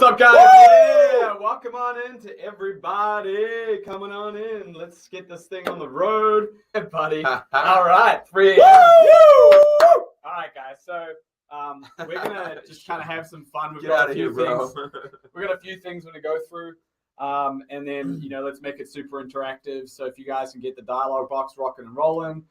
What's up, guys? Yeah, welcome on in to everybody. Coming on in. Let's get this thing on the road. Hey, buddy. All right, 3 a.m. All right, guys. So we're gonna just kind of have some fun. We've got a few things. We've got a few things we're gonna go through, and then let's make it super interactive. So if you guys can get the dialogue box rocking and rolling,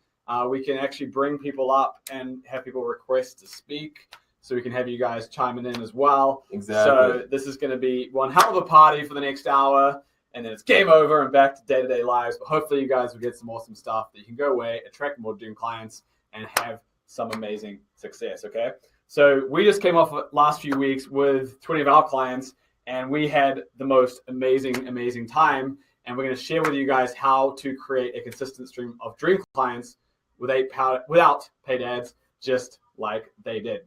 we can actually bring people up and have people request to speak. So we can have you guys chiming in as well. Exactly. So this is going to be one hell of a party for the next hour, and then it's game over and back to day-to-day lives. But hopefully you guys will get some awesome stuff that you can go away, attract more dream clients, and have some amazing success, okay? So we just came off last few weeks with 20 of our clients, and we had the most amazing time. And we're going to share with you guys how to create a consistent stream of dream clients without paid ads, just like they did.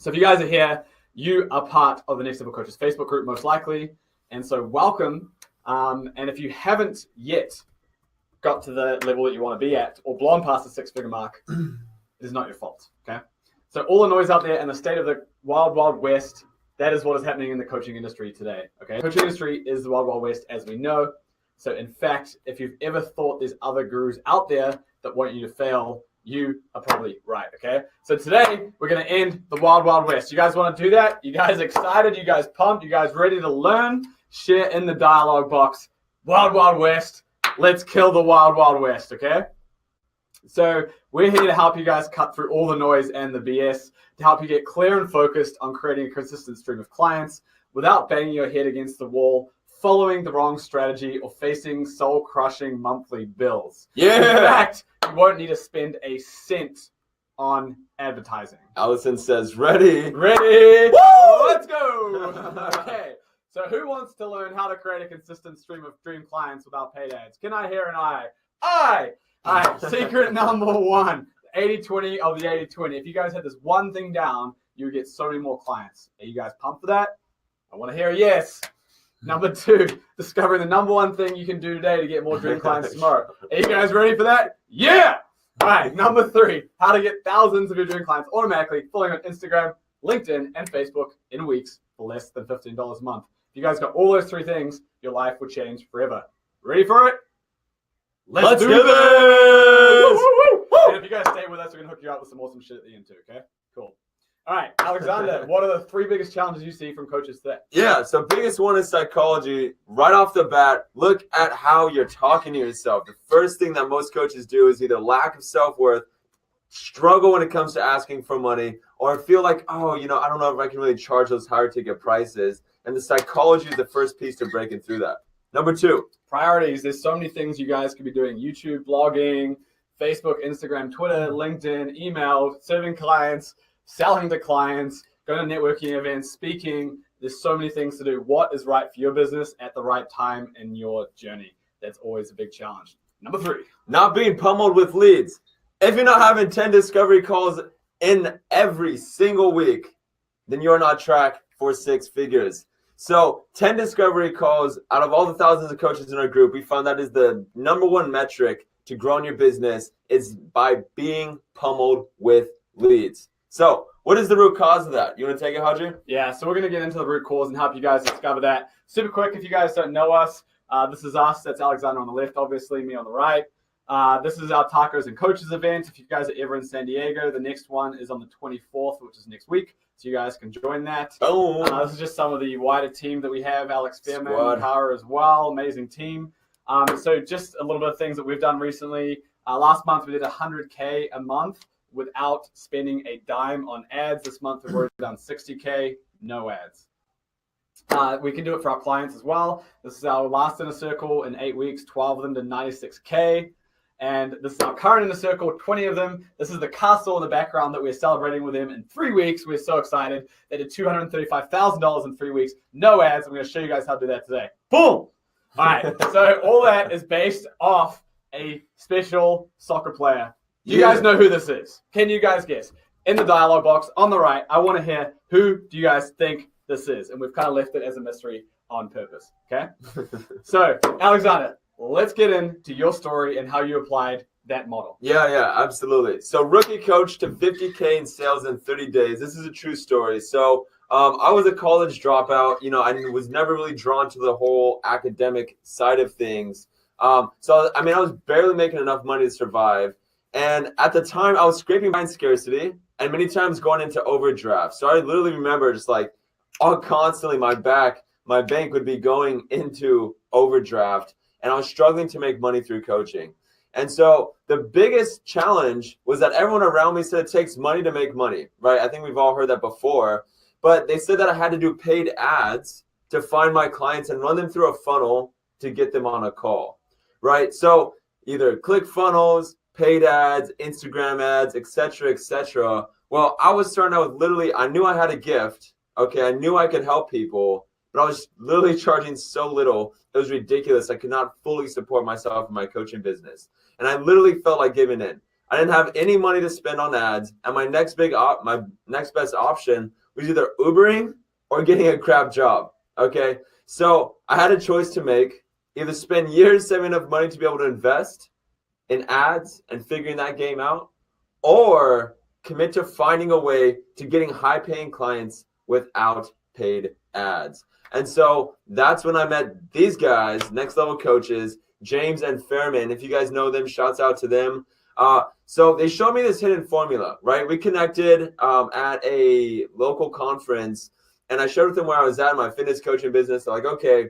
So if you guys are here, you are part of the Next Level Coaches Facebook group, most likely. And so welcome. And if you haven't yet got to the level that you want to be at or blown past the six-figure mark, it is not your fault, okay? So all the noise out there in the state of the wild, wild west, that is what is happening in the coaching industry today, okay? The coaching industry is the wild, wild west, as we know. So in fact, if you've ever thought there's other gurus out there that want you to fail, you are probably right, okay? So today, we're going to end the Wild Wild West. You guys want to do that? You guys excited? You guys pumped? You guys ready to learn? Share in the dialogue box. Wild Wild West. Let's kill the Wild Wild West, okay? So we're here to help you guys cut through all the noise and the BS, to help you get clear and focused on creating a consistent stream of clients without banging your head against the wall, following the wrong strategy, or facing soul-crushing monthly bills. Yeah. In fact, you won't need to spend a cent on advertising. Allison says, ready. Ready? Woo! Let's go. Okay. So who wants to learn how to create a consistent stream of dream clients without paid ads? Can I hear an I? I. All right. Secret number one, 80-20 of the 80-20. If you guys had this one thing down, you would get so many more clients. Are you guys pumped for that? I want to hear a yes. Number two, discovering the number one thing you can do today to get more dream clients tomorrow. Are you guys ready for that? Yeah! All right, number three, how to get thousands of your dream clients automatically following on Instagram, LinkedIn, and Facebook in weeks for less than $15 a month. If you guys got all those three things, your life would change forever. Ready for it? Let's do this! Woo, woo, woo. And if you guys stay with us, we're going to hook you up with some awesome shit at the end too, okay? Cool. All right, Alexander, what are the three biggest challenges you see from coaches today? Yeah, so biggest one is psychology. Right off the bat, look at how you're talking to yourself. The first thing that most coaches do is either lack of self-worth, struggle when it comes to asking for money, or feel like, I don't know if I can really charge those higher ticket prices. And the psychology is the first piece to breaking through that. Number two. Priorities. There's so many things you guys could be doing. YouTube, blogging, Facebook, Instagram, Twitter, LinkedIn, email, serving clients, selling to clients, going to networking events, speaking. There's so many things to do. What is right for your business at the right time in your journey? That's always a big challenge. Number three. Not being pummeled with leads. If you're not having 10 discovery calls in every single week, then you're on track for six figures. So 10 discovery calls out of all the thousands of coaches in our group, we found that is the number one metric to grow in your business is by being pummeled with leads. So what is the root cause of that? You want to take it, Haji? Yeah, so we're going to get into the root cause and help you guys discover that. Super quick, if you guys don't know us, this is us. That's Alexander on the left, obviously, me on the right. This is our Tacos and Coaches event. If you guys are ever in San Diego, the next one is on the 24th, which is next week. So you guys can join that. Oh. This is just some of the wider team that we have. Alex Fairman, Kara as well. Amazing team. So just a little bit of things that we've done recently. Last month, we did $100K a month without spending a dime on ads. This month, we've already done $60K, no ads. We can do it for our clients as well. This is our last inner circle in 8 weeks, 12 of them to $96K. And this is our current inner circle, 20 of them. This is the castle in the background that we're celebrating with them in 3 weeks. We're so excited. They did $235,000 in 3 weeks, no ads. I'm going to show you guys how to do that today. Boom! All right, so all that is based off a special soccer player. Do you guys know who this is? Can you guys guess? In the dialogue box on the right, I want to hear, who do you guys think this is? And we've kind of left it as a mystery on purpose, okay? So, Alexander, let's get into your story and how you applied that model. Yeah, absolutely. So rookie coach to 50K in sales in 30 days. This is a true story. So I was a college dropout. You know, I was never really drawn to the whole academic side of things. So, I mean, I was barely making enough money to survive. And at the time, I was scraping by in scarcity and many times going into overdraft. So I literally remember just like constantly my bank would be going into overdraft, and I was struggling to make money through coaching. And so the biggest challenge was that everyone around me said it takes money to make money, right? I think we've all heard that before, but they said that I had to do paid ads to find my clients and run them through a funnel to get them on a call, right? So either ClickFunnels, paid ads, Instagram ads, etc., etc. Well, I was starting out with literally, I knew I had a gift. Okay, I knew I could help people, but I was literally charging so little. It was ridiculous. I could not fully support myself in my coaching business. And I literally felt like giving in. I didn't have any money to spend on ads. And my next best option was either Ubering or getting a crap job. Okay, so I had a choice to make: either spend years saving enough money to be able to invest in ads and figuring that game out, or commit to finding a way to getting high paying clients without paid ads. And so that's when I met these guys, Next Level Coaches, James and Fairman. If you guys know them, shouts out to them. So they showed me this hidden formula, right? We connected at a local conference, and I showed them where I was at in my fitness coaching business. They're like, okay,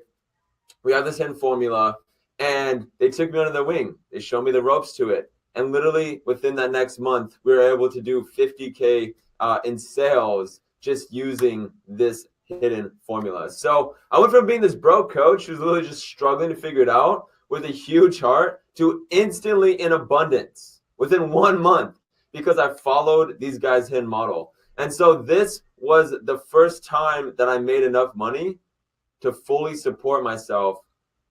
we have this hidden formula. And they took me under their wing. They showed me the ropes to it. And literally within that next month, we were able to do 50K in sales just using this hidden formula. So I went from being this broke coach who's literally just struggling to figure it out with a huge heart to instantly in abundance within 1 month, because I followed these guys' hidden model. And so this was the first time that I made enough money to fully support myself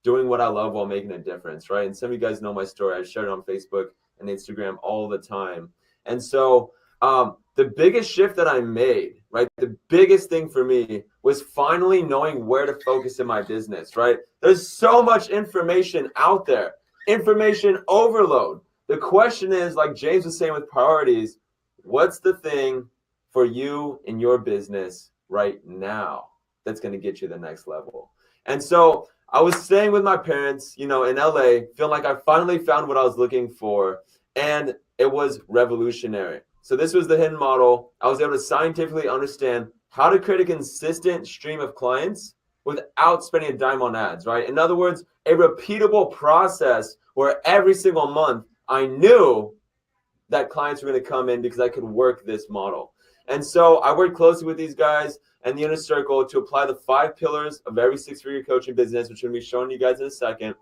doing what I love while making a difference, right? And some of you guys know my story. I share it on Facebook and Instagram all the time. And so the biggest shift that I made, right, the biggest thing for me was finally knowing where to focus in my business, right? There's so much information out there, information overload. The question is, like James was saying with priorities, what's the thing for you in your business right now that's going to get you the next level? And so I was staying with my parents, you know, in LA, feeling like I finally found what I was looking for, and it was revolutionary. So this was the hidden model. I was able to scientifically understand how to create a consistent stream of clients without spending a dime on ads, right? In other words, a repeatable process where every single month I knew that clients were going to come in because I could work this model. And so I worked closely with these guys and the Inner Circle to apply the 5 pillars of every 6-figure coaching business, which I'm going to be showing you guys in a second.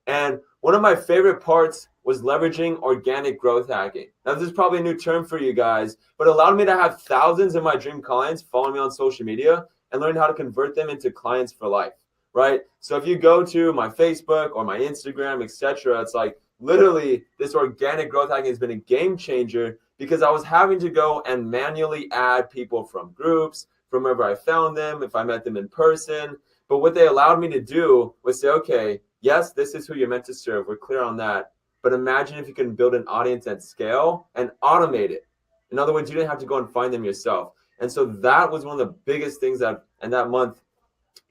And one of my favorite parts was leveraging organic growth hacking. Now, this is probably a new term for you guys, but it allowed me to have thousands of my dream clients follow me on social media and learn how to convert them into clients for life, right? So if you go to my Facebook or my Instagram, etc., it's like literally this organic growth hacking has been a game changer, because I was having to go and manually add people from groups, from wherever I found them, if I met them in person. But what they allowed me to do was say, okay, yes, this is who you're meant to serve. We're clear on that. But imagine if you can build an audience at scale and automate it. In other words, you didn't have to go and find them yourself. And so that was one of the biggest things that in that month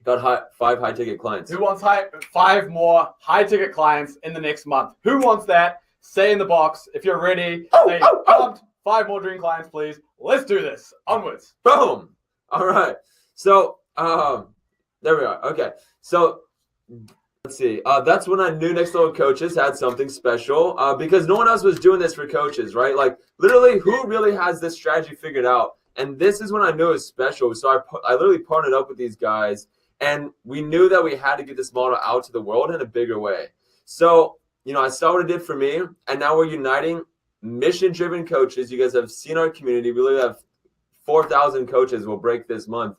got 5 high-ticket clients. Who wants 5 more high-ticket clients in the next month? Who wants that? Say in the box. If you're ready, say, 5 more dream clients, please. Let's do this. Onwards. Boom. All right. So there we are. Okay. So let's see. That's when I knew Next Level Coaches had something special, because no one else was doing this for coaches, right? Like literally, who really has this strategy figured out? And this is when I knew it was special. So I literally partnered up with these guys, and we knew that we had to get this model out to the world in a bigger way. So, you know, I saw what it did for me, and now we're uniting mission-driven coaches. You guys have seen our community. We literally have 4,000 coaches will break this month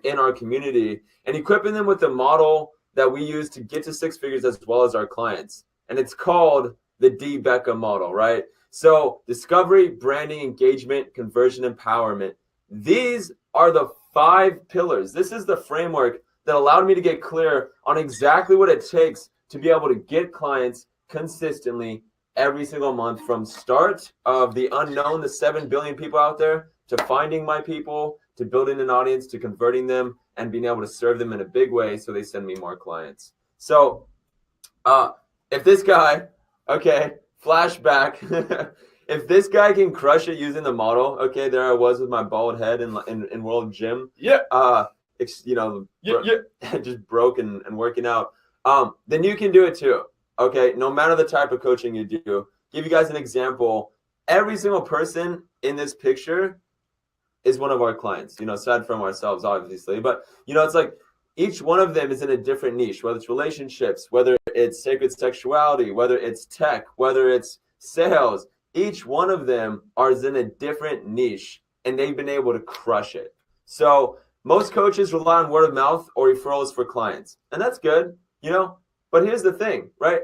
in our community, and equipping them with the model that we use to get to 6 figures as well as our clients. And it's called the D. Becca model, right? So discovery, branding, engagement, conversion, empowerment. These are the 5 pillars. This is the framework that allowed me to get clear on exactly what it takes to be able to get clients consistently every single month, from start of the unknown, the 7 billion people out there, to finding my people, to building an audience, to converting them, and being able to serve them in a big way so they send me more clients. So if this guy, okay, flashback, if this guy can crush it using the model, okay, there I was with my bald head in World Gym. Yeah. Just broke and working out. Then you can do it too. Okay, no matter the type of coaching you do. Give you guys an example. Every single person in this picture is one of our clients, aside from ourselves, obviously. But, it's like each one of them is in a different niche, whether it's relationships, whether it's sacred sexuality, whether it's tech, whether it's sales. Each one of them is in a different niche, and they've been able to crush it. So most coaches rely on word of mouth or referrals for clients, and that's good, But here's the thing, right?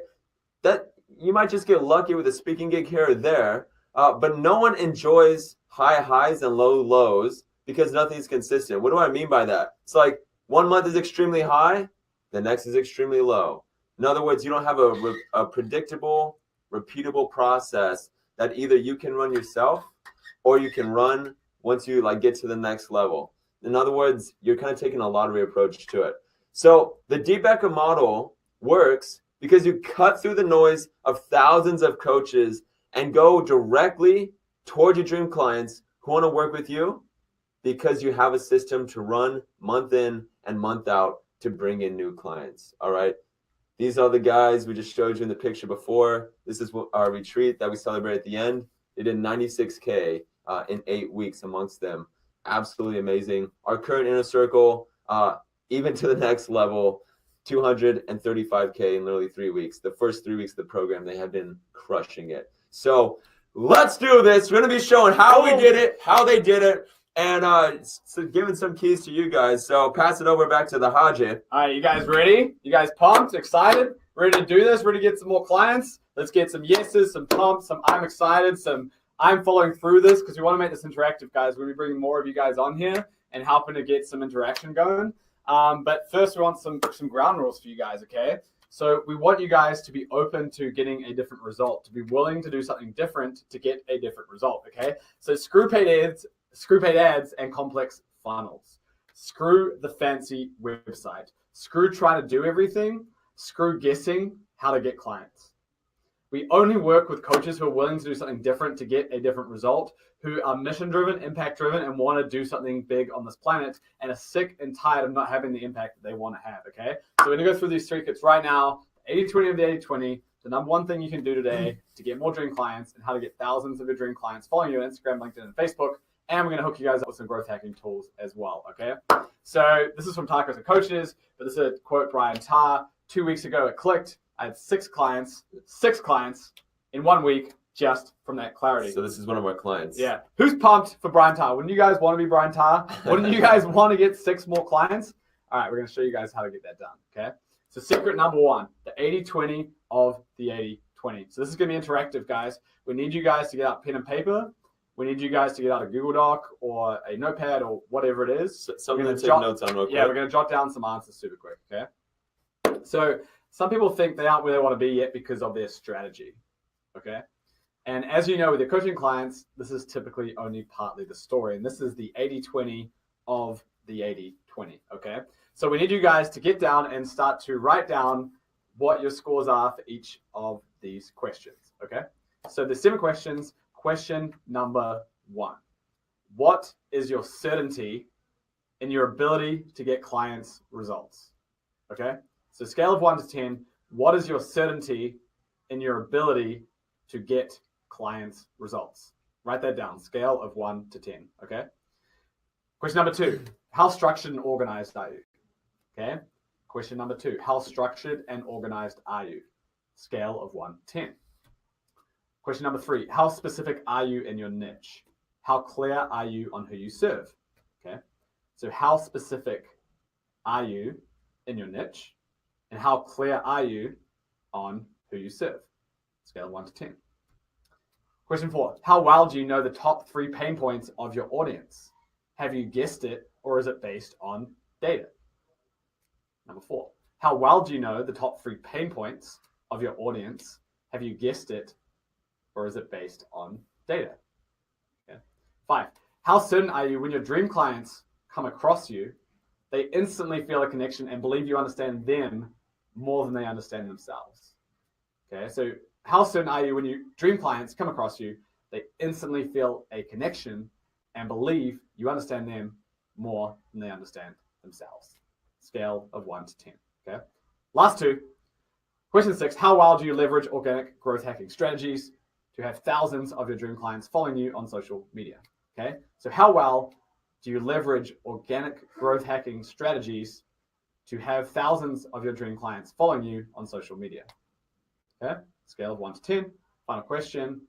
That you might just get lucky with a speaking gig here or there, but no one enjoys high highs and low lows because nothing's consistent. What do I mean by that? It's like 1 month is extremely high, the next is extremely low. In other words, you don't have a predictable, repeatable process that either you can run yourself or you can run once you get to the next level. In other words, you're kind of taking a lottery approach to it. So the Deep Echo model works because you cut through the noise of thousands of coaches and go directly toward your dream clients who want to work with you because you have a system to run month in and month out to bring in new clients. All right. These are the guys we just showed you in the picture before. This is our retreat that we celebrate at the end. They did 96K in 8 weeks amongst them. Absolutely amazing. Our current inner circle, even to the next level, 235K in literally 3 weeks. The first 3 weeks of the program, they have been crushing it. So let's do this. We're going to be showing how we did it, how they did it, and giving some keys to you guys. So pass it over back to the Haji. All right, you guys ready? You guys pumped, excited, ready to do this, ready to get some more clients? Let's get some yeses, some pumps, some I'm excited, some I'm following through this because we want to make this interactive, guys. We'll be bringing more of you guys on here and helping to get some interaction going. But first, we want some ground rules for you guys, okay? So we want you guys to be open to getting a different result, to be willing to do something different to get a different result, okay? So screw paid ads and complex funnels. Screw the fancy website. Screw trying to do everything. Screw guessing how to get clients. We only work with coaches who are willing to do something different to get a different result, who are mission-driven, impact-driven, and want to do something big on this planet and are sick and tired of not having the impact that they want to have, okay? So we're going to go through these 3 kits right now. 80-20 of the 80-20, the number one thing you can do today to get more dream clients and how to get thousands of your dream clients following you on Instagram, LinkedIn, and Facebook. And we're going to hook you guys up with some growth hacking tools as well, okay? So this is from Tacos and Coaches, but this is a quote Brian Tarr. 2 weeks ago, it clicked. I had 6 clients in 1 week just from that clarity. So this is one of our clients. Yeah. Who's pumped for Brian Tarr? Wouldn't you guys want to be Brian Tarr? Wouldn't you guys want to get 6 more clients? All right, we're going to show you guys how to get that done, okay? So secret number 1, the 80-20 of the 80-20. So this is going to be interactive, guys. We need you guys to get out pen and paper. We need you guys to get out a Google Doc or a notepad or whatever it is. Something to take notes on real quick. Yeah, we're going to jot down some answers super quick, okay? So some people think they aren't where they want to be yet because of their strategy, okay? And as you know, with your coaching clients, this is typically only partly the story. And this is the 80-20 of the 80-20, okay? So we need you guys to get down and start to write down what your scores are for each of these questions, okay? So there's 7 questions. Question number 1. What is your certainty in your ability to get clients results, okay? So scale of 1 to 10, what is your certainty in your ability to get clients results? Write that down, scale of 1 to 10, okay? Question number 2, how structured and organized are you? Okay. Question number 2, how structured and organized are you? Scale of 1 to 10. Question number 3, how specific are you in your niche? How clear are you on who you serve? Okay. So how specific are you in your niche? And how clear are you on who you serve? Scale of 1 to 10. Question 4, how well do you know the top 3 pain points of your audience? Have you guessed it, or is it based on data? Number 4, how well do you know the top 3 pain points of your audience? Have you guessed it, or is it based on data? Okay. 5, How certain are you when your dream clients come across you, they instantly feel a connection and believe you understand them more than they understand themselves? Okay, so how certain are you when your dream clients come across you, they instantly feel a connection and believe you understand them more than they understand themselves? Scale of 1 to 10. Okay. Last two. Question 6. How well do you leverage organic growth hacking strategies to have thousands of your dream clients following you on social media? Okay. So how well do you leverage organic growth hacking strategies to have thousands of your dream clients following you on social media? Okay. Scale of 1 to 10. Final question.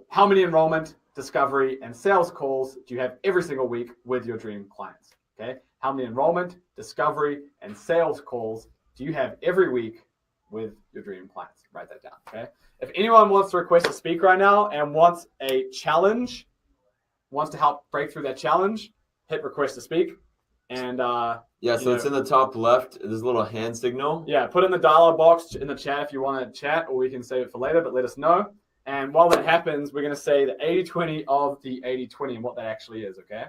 How many enrollment, discovery, and sales calls do you have every single week with your dream clients? Okay. How many enrollment, discovery, and sales calls do you have every week with your dream clients? Write that down. Okay. If anyone wants to request to speak right now and wants a challenge, wants to help break through that challenge, hit request to speak. And so it's in the top left. There's a little hand signal. Yeah, put in the dialogue box in the chat if you want to chat, or we can save it for later, but let us know. And while that happens, we're going to say the 80-20 of the 80-20 and what that actually is, okay?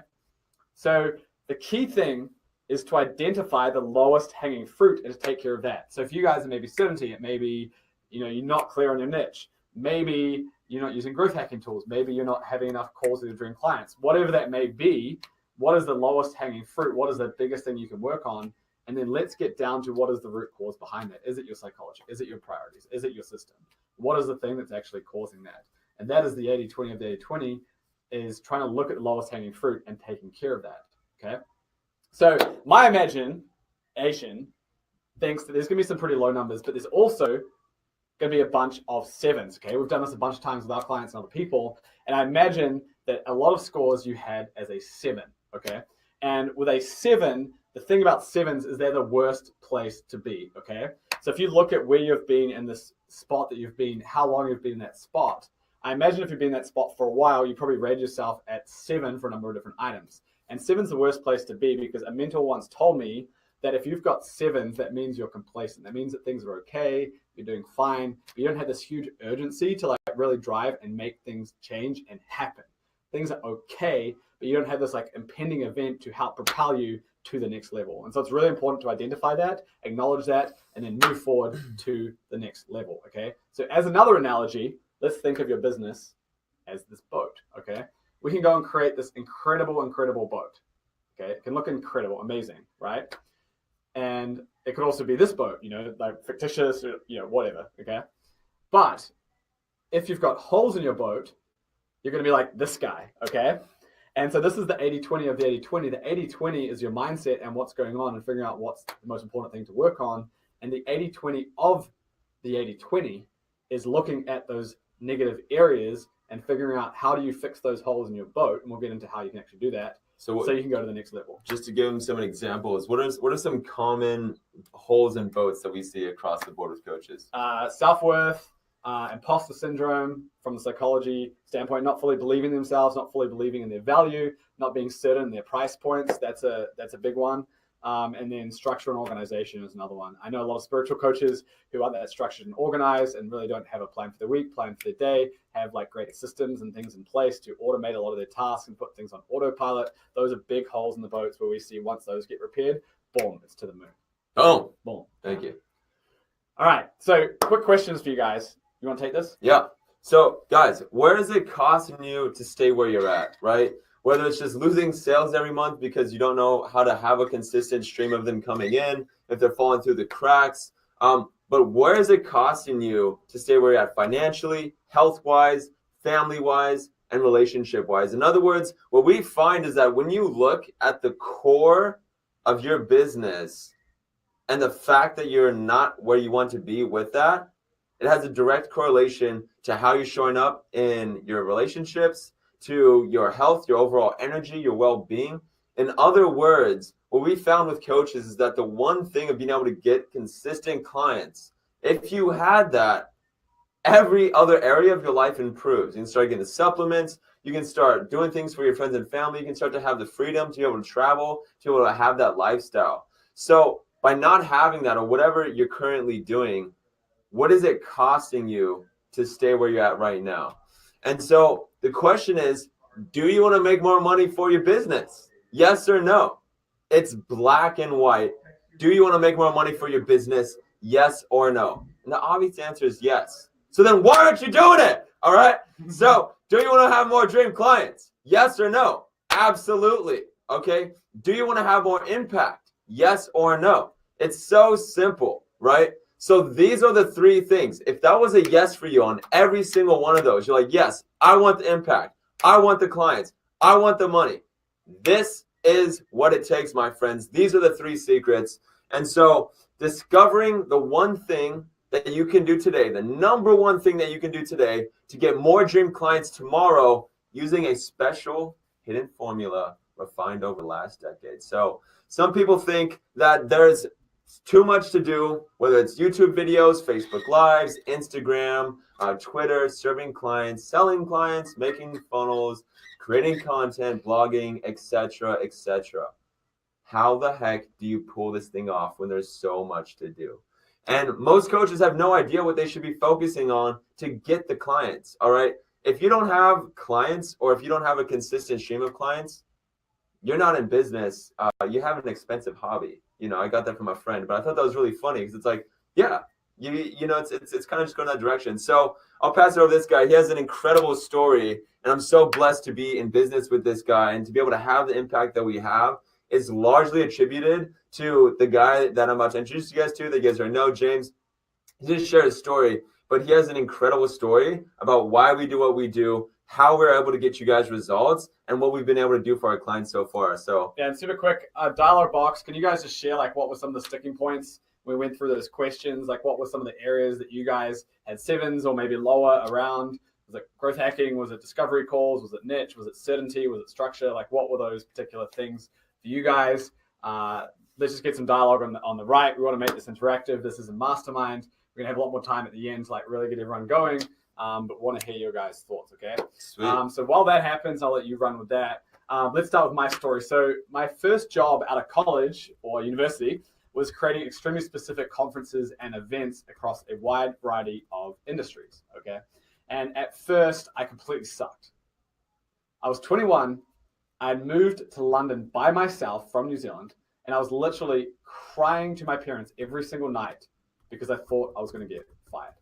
So the key thing is to identify the lowest hanging fruit and to take care of that. So if you guys are maybe 70, it may be, you're not clear on your niche. Maybe you're not using growth hacking tools. Maybe you're not having enough calls with your dream clients. Whatever that may be, what is the lowest hanging fruit? What is the biggest thing you can work on? And then let's get down to what is the root cause behind that. Is it your psychology? Is it your priorities? Is it your system? What is the thing that's actually causing that? And that is the 80-20 of the 80-20, is trying to look at the lowest hanging fruit and taking care of that, okay? So my imagination thinks that there's going to be some pretty low numbers, but there's also going to be a bunch of sevens, okay? We've done this a bunch of times with our clients and other people, and I imagine that a lot of scores you had as a 7, okay? And with a 7, the thing about 7s is they're the worst place to be, okay? So if you look at where you've been in this spot that you've been, how long you've been in that spot, I imagine if you've been in that spot for a while, you probably rated yourself at 7 for a number of different items. And 7's the worst place to be, because a mentor once told me that if you've got 7s, that means you're complacent. That means that things are okay, you're doing fine, but you don't have this huge urgency to really drive and make things change and happen. Things are okay, but you don't have this impending event to help propel you to the next level. And so it's really important to identify that, acknowledge that, and then move forward to the next level, okay? So as another analogy, let's think of your business as this boat, okay? We can go and create this incredible boat, okay? It can look incredible, amazing, right? And it could also be this boat, fictitious, whatever, okay? But if you've got holes in your boat, you're going to be like this guy, okay? And so this is the 80-20 of the 80-20. The 80-20 is your mindset and what's going on and figuring out what's the most important thing to work on. And the 80-20 of the 80-20 is looking at those negative areas and figuring out how do you fix those holes in your boat. And we'll get into how you can actually do that so you can go to the next level. Just to give them some examples, what are some common holes in boats that we see across the board with coaches? Self-worth, imposter syndrome from the psychology standpoint, not fully believing in themselves, not fully believing in their value, not being certain in their price points. That's a big one. And then structure and organization is another one. I know a lot of spiritual coaches who are that structured and organized and really don't have a plan for the week, plan for the day, have great systems and things in place to automate a lot of their tasks and put things on autopilot. Those are big holes in the boats where we see once those get repaired, boom, it's to the moon. Oh, boom. Thank you. All right. So quick questions for you guys. You want to take this? Yeah. So guys, where is it costing you to stay where you're at, right? Whether it's just losing sales every month because you don't know how to have a consistent stream of them coming in, if they're falling through the cracks. But where is it costing you to stay where you're at financially, health-wise, family-wise, and relationship-wise? In other words, what we find is that when you look at the core of your business and the fact that you're not where you want to be with that, it has a direct correlation to how you're showing up in your relationships, to your health, your overall energy, your well-being. In other words, what we found with coaches is that the one thing of being able to get consistent clients, if you had that, every other area of your life improves. You can start getting the supplements, you can start doing things for your friends and family, you can start to have the freedom to be able to travel, to be able to have that lifestyle. So by not having that, or whatever you're currently doing, what is it costing you to stay where you're at right now? And so the question is, Do you want to make more money for your business? Yes or no? It's black and white. Do you want to make more money for your business? Yes or no? And the obvious answer is yes. So then why aren't you doing it? All right. So do you want to have more dream clients? Yes or no? Absolutely. Okay. Do you want to have more impact? Yes or no? It's so simple, right? So these are the three things. If that was a yes for you on every single one of those, you're like, yes, I want the impact. I want the clients. I want the money. This is what it takes, my friends. These are the three secrets. And so discovering the one thing that you can do today, the number one thing that you can do today to get more dream clients tomorrow using a special hidden formula refined over the last decade. So some people think that there's too much to do, whether it's YouTube videos, Facebook Lives, Instagram, Twitter, serving clients, selling clients, making funnels, creating content, blogging, etc., etc. How the heck do you pull this thing off when there's so much to do? And most coaches have no idea what they should be focusing on to get the clients, all right? If you don't have clients or if you don't have a consistent stream of clients, you're not in business. You have an expensive hobby. You know, I got that from a friend, but I thought that was really funny because it's like, yeah, you know, it's kind of just going that direction. So I'll pass it over to this guy. He has an incredible story, and I'm so blessed to be in business with this guy and to be able to have the impact that we have is largely attributed to the guy that I'm about to introduce you guys to, that you guys already know, James. He just shared his story, but he has an incredible story about why we do what we do, how we're able to get you guys results, and what we've been able to do for our clients so far. So yeah, and super quick, dialogue box. Can you guys just share like what were some of the sticking points? We went through those questions, like what were some of the areas that you guys had sevens or maybe lower around? Was it growth hacking? Was it discovery calls? Was it niche? Was it certainty? Was it structure? Like what were those particular things for you guys? Let's just get some dialogue on the right. We want to make this interactive. This is a mastermind. We're gonna have a lot more time at the end to like really get everyone going. But want to hear your guys' thoughts, okay? Sweet. So while that happens, I'll let you run with that. Let's start with my story. So my first job out of college or university was creating extremely specific conferences and events across a wide variety of industries, okay? And at first, I completely sucked. I was 21. I had moved to London by myself from New Zealand, and I was literally crying to my parents every single night because I thought I was going to get fired.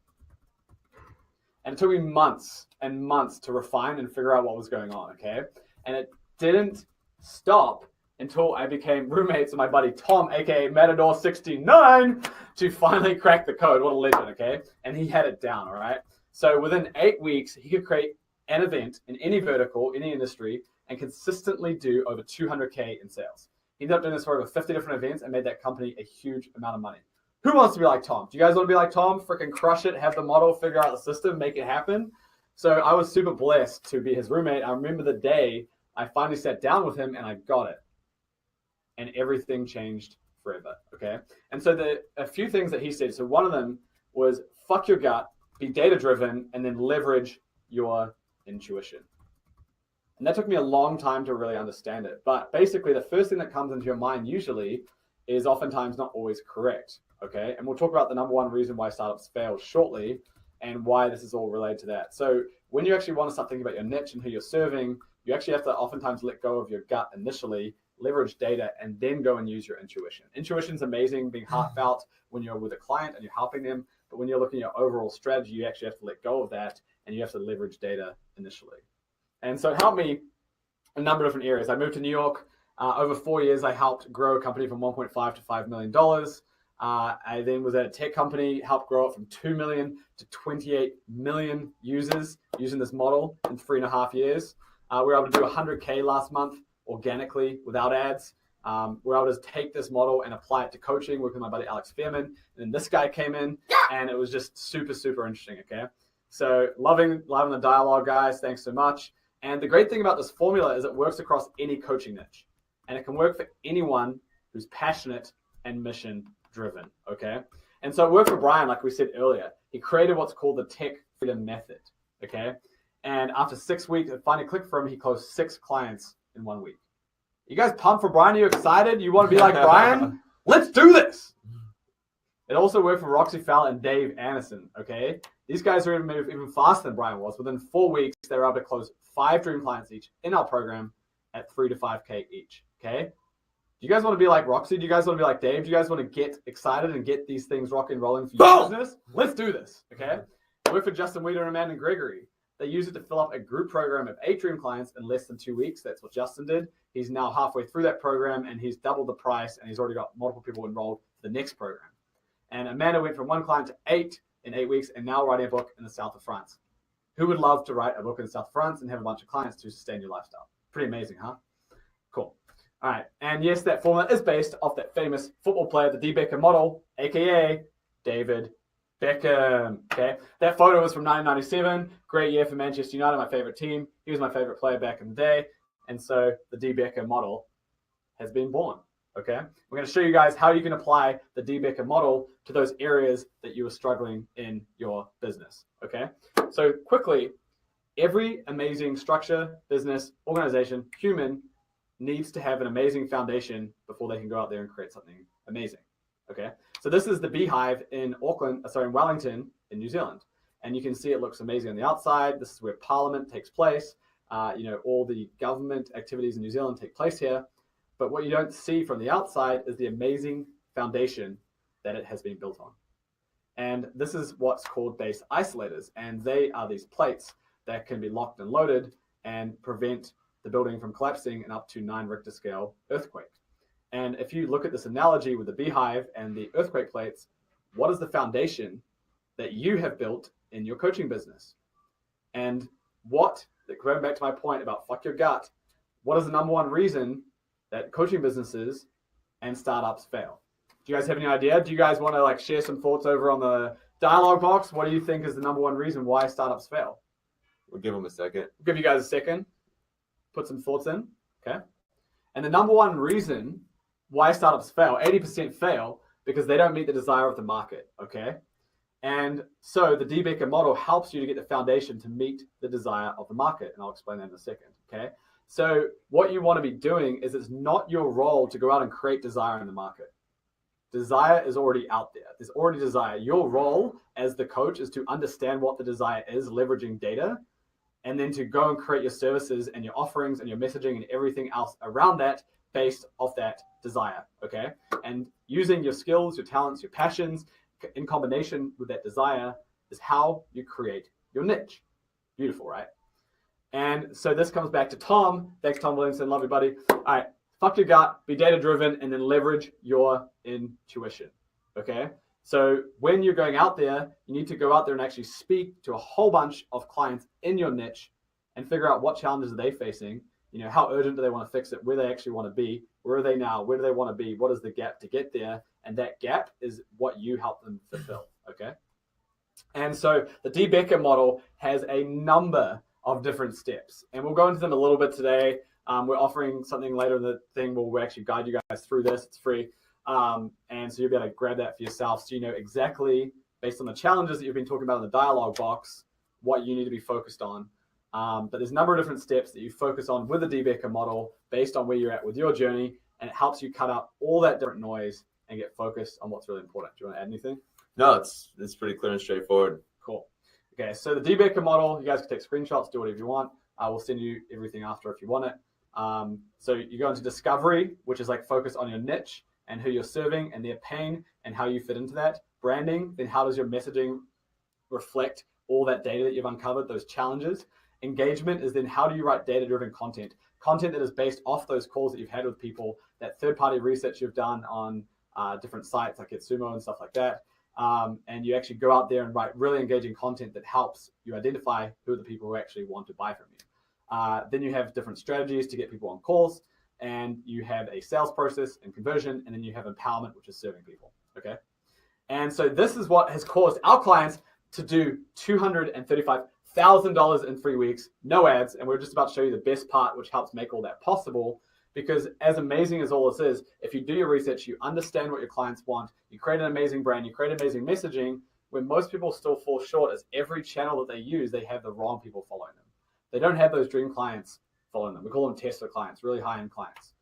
And it took me months and months to refine and figure out what was going on, okay? And it didn't stop until I became roommates with my buddy Tom, aka Matador69, to finally crack the code. What a legend, okay? And he had it down, all right? So within 8 weeks, he could create an event in any vertical, any industry, and consistently do over 200K in sales. He ended up doing this for over 50 different events and made that company a huge amount of money. Who wants to be like Tom? Do you guys want to be like Tom? Freaking crush it, have the model, figure out the system, make it happen. So I was super blessed to be his roommate. I remember the day I finally sat down with him and I got it. And everything changed forever, okay? And so a few things that he said. So one of them was fuck your gut, be data-driven, and then leverage your intuition. And that took me a long time to really understand it. But basically, the first thing that comes into your mind usually is oftentimes not always correct, okay? And we'll talk about the number one reason why startups fail shortly and why this is all related to that. So when you actually want to start thinking about your niche and who you're serving, you actually have to oftentimes let go of your gut initially, leverage data, and then go and use your intuition. Intuition's amazing, being heartfelt when you're with a client and you're helping them. But when you're looking at your overall strategy, you actually have to let go of that and you have to leverage data initially. And so it helped me in a number of different areas. I moved to New York. Over 4 years, I helped grow a company from $1.5 to $5 million. I then was at a tech company, helped grow it from 2 million to 28 million users using this model in 3.5 years. We were able to do 100K last month organically without ads. We were able to take this model and apply it to coaching, working with my buddy Alex Fairman. And then this guy came in, and it was just super, super interesting, okay? So loving the dialogue, guys. Thanks so much. And the great thing about this formula is it works across any coaching niche. And it can work for anyone who's passionate and mission-driven, okay? And so it worked for Brian, like we said earlier. He created what's called the Tech Freedom Method, okay? And after 6 weeks, it finally clicked for him. He closed 6 clients in 1 week. You guys pumped for Brian? Are you excited? You want to be like Brian? Let's do this. It also worked for Roxy Fowler and Dave Anderson, okay? These guys are even faster than Brian was. Within 4 weeks, they were able to close 5 dream clients each in our program at 3 to 5K each, okay? Do you guys want to be like Roxy? Do you guys want to be like Dave? Do you guys want to get excited and get these things rocking and rolling for your business? Let's do this, okay? It worked for Justin Weeder and Amanda Gregory. They used it to fill up a group program of 8 dream clients in less than 2 weeks. That's what Justin did. He's now halfway through that program, and he's doubled the price, and he's already got multiple people enrolled for the next program. And Amanda went from 1 client to 8 in 8 weeks, and now writing a book in the south of France. Who would love to write a book in the south of France and have a bunch of clients to sustain your lifestyle? Pretty amazing, huh? Cool. All right. And yes, that formula is based off that famous football player, the D. Beckham model, a.k.a. David Beckham. Okay. That photo was from 1997. Great year for Manchester United, my favorite team. He was my favorite player back in the day. And so the D. Beckham model has been born. Okay. We're going to show you guys how you can apply the D. Beckham model to those areas that you are struggling in your business. Okay. So quickly, every amazing structure, business, organization, human needs to have an amazing foundation before they can go out there and create something amazing. Okay. So this is the Beehive in Wellington in New Zealand. And you can see it looks amazing on the outside. This is where Parliament takes place. All the government activities in New Zealand take place here. But what you don't see from the outside is the amazing foundation that it has been built on. And this is what's called base isolators. And they are these plates that can be locked and loaded and prevent the building from collapsing in up to 9 Richter scale earthquake. And if you look at this analogy with the Beehive and the earthquake plates, what is the foundation that you have built in your coaching business? And going back to my point about fuck your gut, what is the number one reason that coaching businesses and startups fail? Do you guys have any idea? Do you guys want to share some thoughts over on the dialogue box? What do you think is the number one reason why startups fail? We'll give them a second. We'll give you guys a second. Put some thoughts in, okay? And the number one reason why startups fail, 80% fail, because they don't meet the desire of the market, okay? And so the D. Beckham model helps you to get the foundation to meet the desire of the market. And I'll explain that in a second, okay? So what you want to be doing is it's not your role to go out and create desire in the market. Desire is already out there. There's already desire. Your role as the coach is to understand what the desire is, leveraging data, and then to go and create your services and your offerings and your messaging and everything else around that based off that desire, okay? And using your skills, your talents, your passions in combination with that desire is how you create your niche. Beautiful, right? And so this comes back to Tom. Thanks, Tom Williamson. Love you, buddy. All right. Fuck your gut, be data-driven, and then leverage your intuition, okay? So when you're going out there, you need to go out there and actually speak to a whole bunch of clients in your niche and figure out what challenges are they facing, how urgent do they want to fix it, where they actually want to be, where are they now, where do they want to be, what is the gap to get there, and that gap is what you help them fulfill, okay? And so the D. Beckham model has a number of different steps, and we'll go into them a little bit today. We're offering something later in the thing where we'll actually guide you guys through this. It's free. And so you'll be able to grab that for yourself so you know exactly, based on the challenges that you've been talking about in the dialogue box, what you need to be focused on. But there's a number of different steps that you focus on with the D. Beckham model based on where you're at with your journey, and it helps you cut out all that different noise and get focused on what's really important. Do you want to add anything? No, it's pretty clear and straightforward. Cool. Okay, so the D. Beckham model, you guys can take screenshots, do whatever you want. We'll send you everything after if you want it. So you go into discovery, which is focus on your niche and who you're serving and their pain and how you fit into that. Branding, then how does your messaging reflect all that data that you've uncovered, those challenges. Engagement is then how do you write data-driven content that is based off those calls that you've had with people, that third-party research you've done on different sites like Getsumo and stuff like that. And you actually go out there and write really engaging content that helps you identify who are the people who actually want to buy from you. Then you have different strategies to get people on calls, and you have a sales process and conversion, and then you have empowerment, which is serving people, okay? And so this is what has caused our clients to do $235,000 in 3 weeks, no ads, and we're just about to show you the best part, which helps make all that possible, because as amazing as all this is, if you do your research, you understand what your clients want, you create an amazing brand, you create amazing messaging, where most people still fall short is every channel that they use, they have the wrong people following them. They don't have those dream clients following them. We call them Tesla clients, really high-end clients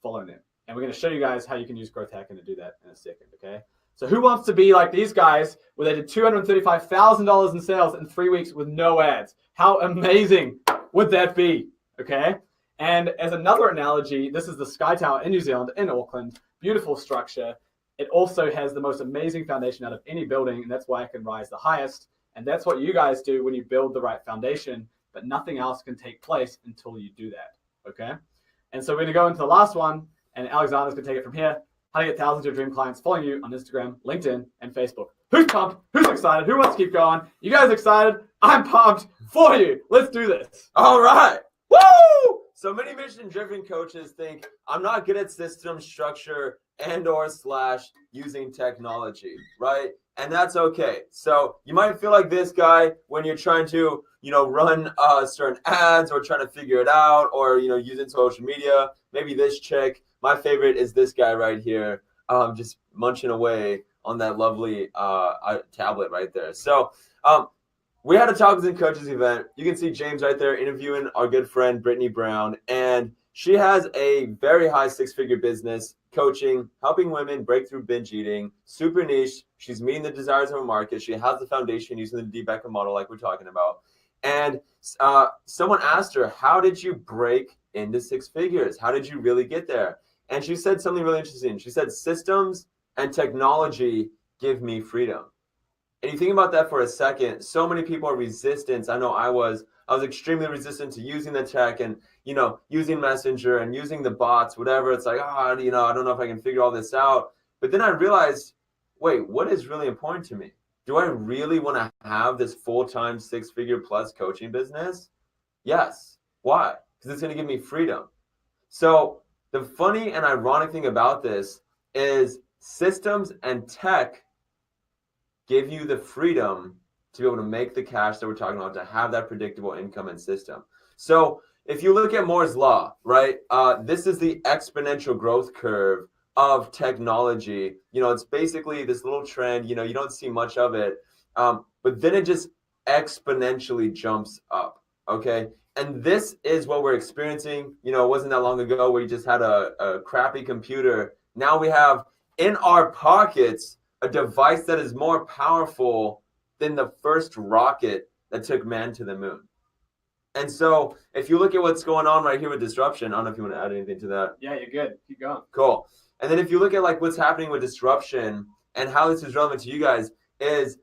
following them. And we're going to show you guys how you can use Growth Hacking to do that in a second, okay? So who wants to be like these guys where they did $235,000 in sales in 3 weeks with no ads? How amazing would that be? Okay. And as another analogy, this is the Sky Tower in New Zealand, in Auckland. Beautiful structure. It also has the most amazing foundation out of any building, and that's why it can rise the highest. And that's what you guys do when you build the right foundation, but nothing else can take place until you do that. Okay. And so we're going to go into the last one, and Alexander's going to take it from here. How to get thousands of dream clients following you on Instagram, LinkedIn, and Facebook. Who's pumped? Who's excited? Who wants to keep going? You guys excited? I'm pumped for you. Let's do this. All right. Woo! So many mission-driven coaches think I'm not good at system structure and/or / using technology, right? And that's okay. So you might feel like this guy when you're trying to, run certain ads or trying to figure it out, or using social media. Maybe this chick. My favorite is this guy right here, just munching away on that lovely tablet right there. So we had a Talkers and Coaches event. You can see James right there interviewing our good friend Brittany Brown, and she has a very high six-figure business, coaching, helping women break through binge eating, super niche. She's meeting the desires of a market. She has the foundation using the D. Beckham model like we're talking about. And someone asked her, how did you break into six figures? How did you really get there? And she said something really interesting. She said, systems and technology give me freedom. And you think about that for a second, so many people are resistant. I know I was extremely resistant to using the tech and, using Messenger and using the bots, whatever. It's like, I don't know if I can figure all this out. But then I realized, wait, what is really important to me? Do I really want to have this full-time six-figure plus coaching business? Yes. Why? Because it's going to give me freedom. So the funny and ironic thing about this is systems and tech give you the freedom to be able to make the cash that we're talking about, to have that predictable income and system. So if you look at Moore's Law, right, this is the exponential growth curve of technology. It's basically this little trend, you don't see much of it, but then it just exponentially jumps up, okay? And this is what we're experiencing. It wasn't that long ago where you just had a crappy computer. Now we have in our pockets a device that is more powerful than the first rocket that took man to the moon. And so if you look at what's going on right here with disruption, I don't know if you want to add anything to that. Yeah, you're good. Keep going. Cool. And then if you look at what's happening with disruption and how this is relevant to you guys is,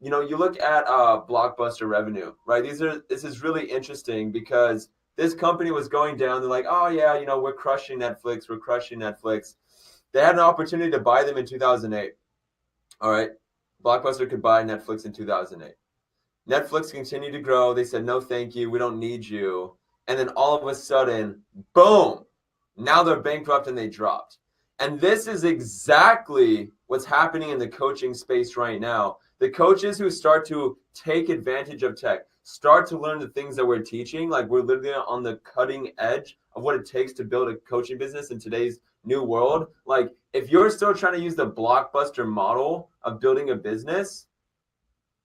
you look at Blockbuster revenue, right? This is really interesting because this company was going down. They're like, oh yeah, we're crushing Netflix. We're crushing Netflix. They had an opportunity to buy them in 2008. All right. Blockbuster could buy Netflix in 2008. Netflix continued to grow. They said, no, thank you. We don't need you. And then all of a sudden, boom, now they're bankrupt and they dropped. And this is exactly what's happening in the coaching space right now. The coaches who start to take advantage of tech, start to learn the things that we're teaching, like we're literally on the cutting edge of what it takes to build a coaching business in today's new world. Like if you're still trying to use the Blockbuster model of building a business,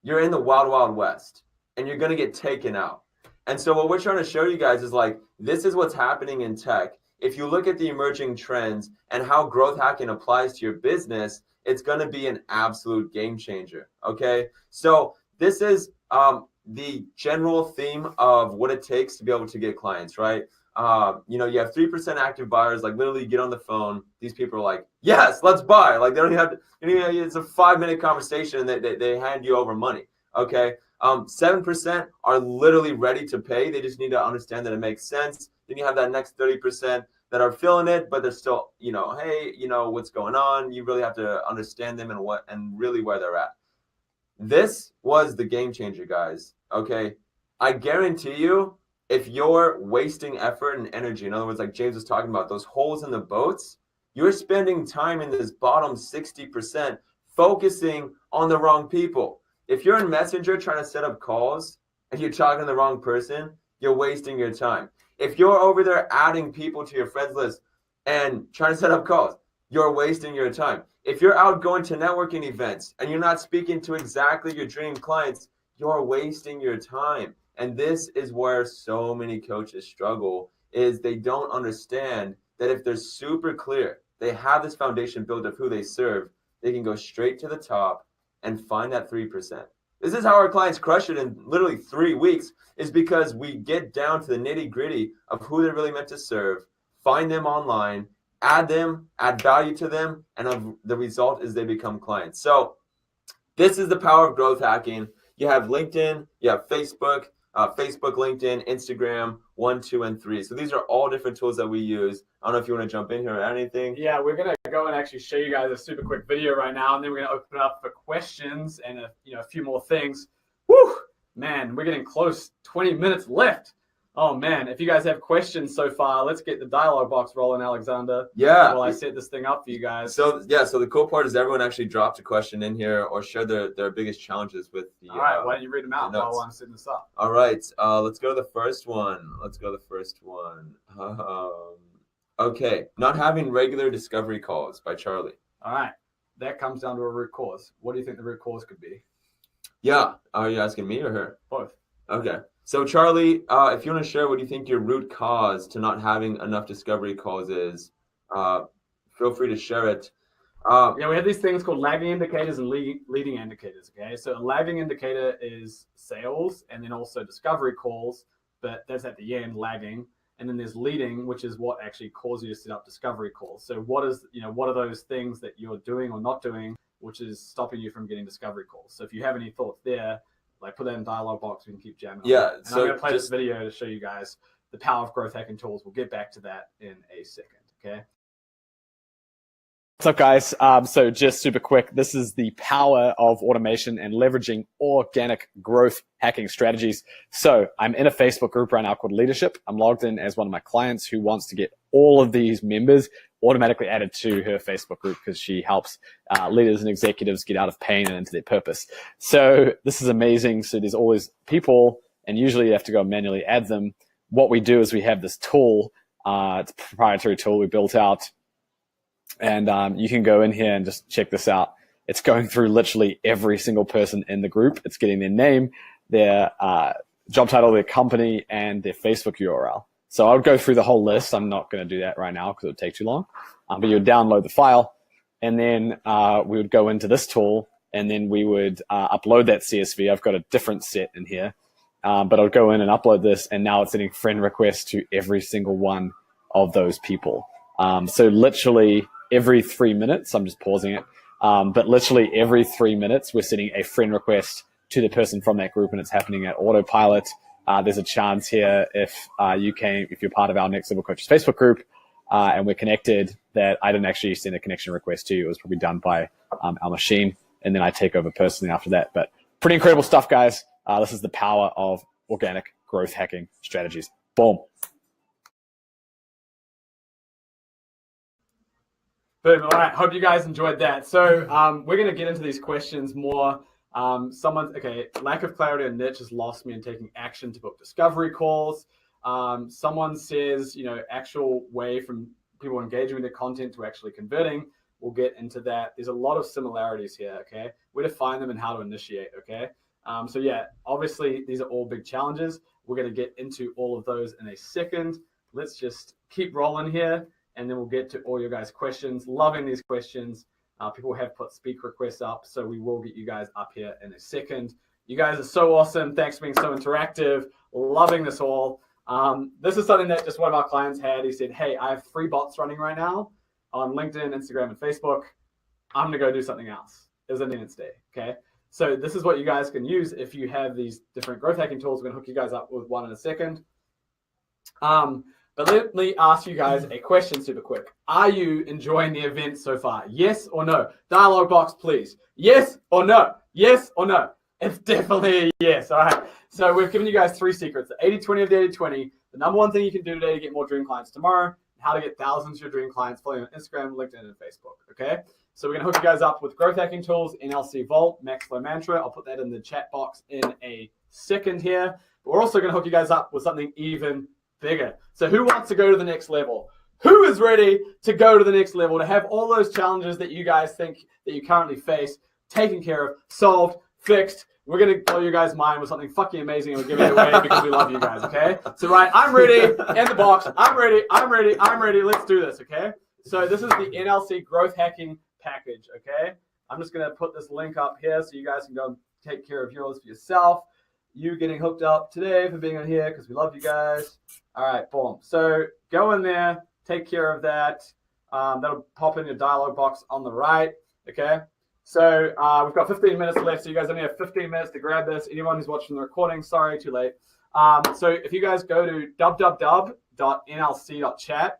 you're in the wild, wild west and you're going to get taken out. And so what we're trying to show you guys is this is what's happening in tech. If you look at the emerging trends and how growth hacking applies to your business, it's going to be an absolute game changer. Okay. So this is the general theme of what it takes to be able to get clients, right? You have 3% active buyers, literally get on the phone. These people are like, yes, let's buy. They don't even have to, it's a 5-minute conversation and they hand you over money. Okay. 7% are literally ready to pay. They just need to understand that it makes sense. Then you have that next 30% that are feeling it, but they're still, hey, what's going on? You really have to understand them and really where they're at. This was the game changer, guys. Okay. I guarantee you, if you're wasting effort and energy, in other words, like James was talking about, those holes in the boats, you're spending time in this bottom 60% focusing on the wrong people. If you're in Messenger trying to set up calls and you're talking to the wrong person, you're wasting your time. If you're over there adding people to your friends list and trying to set up calls, you're wasting your time. If you're out going to networking events and you're not speaking to exactly your dream clients, you're wasting your time. And this is where so many coaches struggle, is they don't understand that if they're super clear, they have this foundation built of who they serve, they can go straight to the top and find that 3%. This is how our clients crush it in literally 3 weeks, is because we get down to the nitty gritty of who they're really meant to serve, find them online, add them, add value to them, and the result is they become clients. So this is the power of growth hacking. You have LinkedIn, you have Facebook, LinkedIn, Instagram, 1, 2, and 3. So these are all different tools that we use. I don't know if you want to jump in here or anything. Yeah, we're gonna go and actually show you guys a super quick video right now, and then we're gonna open it up for questions and a few more things. Woo, man, we're getting close. 20 minutes left. Oh man, if you guys have questions so far, let's get the dialogue box rolling, Alexander. Yeah. While I set this thing up for you guys. So the cool part is everyone actually dropped a question in here or shared their biggest challenges with the. All right, why don't you read them out while I'm setting this up? All right, let's go to the first one. Okay, not having regular discovery calls by Charlie. All right, that comes down to a root cause. What do you think the root cause could be? Yeah, are you asking me or her? Both. Okay. So Charlie, if you want to share what you think your root cause to not having enough discovery calls is, feel free to share it. Yeah, we have these things called lagging indicators and leading indicators, okay? So a lagging indicator is sales and then also discovery calls, but that's at the end, lagging. And then there's leading, which is what actually causes you to set up discovery calls. So what are those things that you're doing or not doing, which is stopping you from getting discovery calls? So if you have any thoughts there, like put that in dialogue box, we can keep jamming. Yeah. And so I'm gonna play this video to show you guys the power of growth hacking tools. We'll get back to that in a second, okay? What's up, guys? So just super quick, this is the power of automation and leveraging organic growth hacking strategies. So I'm in a Facebook group right now called Leadership. I'm logged in as one of my clients who wants to get all of these members automatically added to her Facebook group because she helps leaders and executives get out of pain and into their purpose. So this is amazing. So there's always people, and usually you have to go manually add them. What we do is we have this tool. It's a proprietary tool we built out. And you can go in here and just check this out. It's going through literally every single person in the group. It's getting their name, their job title, their company, and their Facebook URL. So I would go through the whole list. I'm not going to do that right now because it would take too long. But you would download the file, and then we would go into this tool, and then we would upload that CSV. I've got a different set in here, but I'll go in and upload this, and now it's sending friend requests to every single one of those people. So literally every 3 minutes, I'm just pausing it, but literally every 3 minutes, we're sending a friend request to the person from that group, and it's happening at autopilot. There's a chance here if you're part of our Next Level Coaches Facebook group, and we're connected, that I didn't actually send a connection request to you. It was probably done by our machine, and then I take over personally after that. But pretty incredible stuff, guys. This is the power of organic growth hacking strategies. Boom. Boom. All right. Hope you guys enjoyed that. So we're going to get into these questions more. Lack of clarity on niche has lost me in taking action to book discovery calls. Someone says, actual way from people engaging with the content to actually converting. We'll get into that. There's a lot of similarities here, okay? Where to find them and how to initiate, okay? So yeah, obviously these are all big challenges. We're going to get into all of those in a second. Let's just keep rolling here, and then we'll get to all your guys' questions. Loving these questions. People have put speak requests up, so we will get you guys up here in a second. You guys are so awesome. Thanks for being so interactive. Loving this all. This is something that just one of our clients had. He said, hey, I have 3 bots running right now on LinkedIn, Instagram, and Facebook. I'm going to go do something else. It was Independence Day, okay? So this is what you guys can use if you have these different growth hacking tools. We're going to hook you guys up with one in a second. But let me ask you guys a question super quick. Are you enjoying the event so far? Yes or no? Dialogue box, please. Yes or no? Yes or no? It's definitely a yes. All right. So we've given you guys 3 secrets. The 80-20 of the 80-20. The number one thing you can do today to get more dream clients tomorrow. And how to get thousands of your dream clients following on Instagram, LinkedIn, and Facebook. Okay. So we're going to hook you guys up with growth hacking tools, NLC Vault, Maxflow Mantra. I'll put that in the chat box in a second here. But we're also going to hook you guys up with something even bigger. So who wants to go to the next level? Who is ready to go to the next level, to have all those challenges that you guys think that you currently face taken care of, solved, fixed? We're going to blow you guys' mind with something fucking amazing, and we're giving it away because we love you guys, okay? So, right, I'm ready in the box. I'm ready. Let's do this, okay? So this is the NLC growth hacking package, okay? I'm just going to put this link up here so you guys can go and take care of yours for yourself. You getting hooked up today for being on here because we love you guys. All right, boom. So go in there, take care of that. That'll pop in your dialog box on the right. Okay. So we've got 15 minutes left. So you guys only have 15 minutes to grab this. Anyone who's watching the recording, sorry, too late. So if you guys go to www.nlc.chat,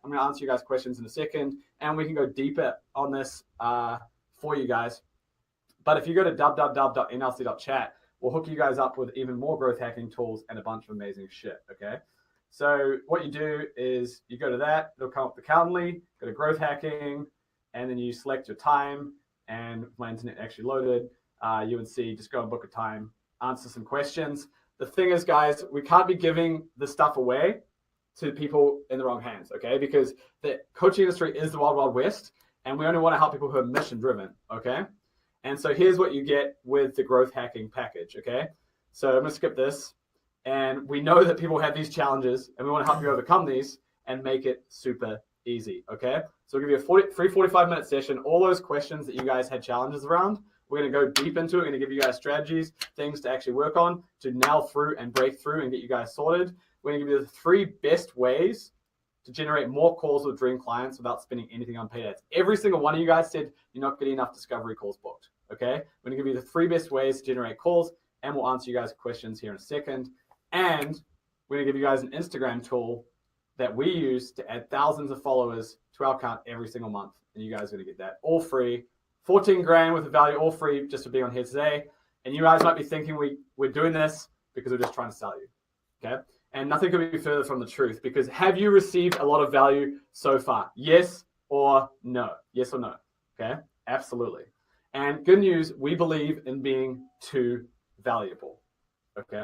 I'm going to answer you guys questions in a second, and we can go deeper on this for you guys. But if you go to www.nlc.chat, we'll hook you guys up with even more growth hacking tools and a bunch of amazing shit, okay? So what you do is you go to that, it'll come up with the Calendly, go to growth hacking, and then you select your time, and if my internet actually loaded, you would see, just go and book a time, answer some questions. The thing is, guys, we can't be giving this stuff away to people in the wrong hands, okay? Because the coaching industry is the wild, wild west, and we only want to help people who are mission driven, okay? And so here's what you get with the growth hacking package, okay? So I'm gonna skip this. And we know that people have these challenges and we wanna help you overcome these and make it super easy, okay? So we'll give you a free 45-minute session. All those questions that you guys had challenges around, we're gonna go deep into it. We're gonna give you guys strategies, things to actually work on, to nail through and break through and get you guys sorted. We're gonna give you the 3 best ways to generate more calls with dream clients without spending anything on paid ads. Every single one of you guys said you're not getting enough discovery calls booked. Okay, we're gonna give you the 3 best ways to generate calls, and we'll answer you guys questions here in a second. And we're gonna give you guys an Instagram tool that we use to add thousands of followers to our account every single month, and you guys are gonna get that all free. 14 grand worth of value, all free, just for being on here today. And you guys might be thinking we're doing this because we're just trying to sell you. Okay, and nothing could be further from the truth. Because have you received a lot of value so far? Yes or no? Yes or no? Okay, absolutely. And good news, we believe in being too valuable, okay?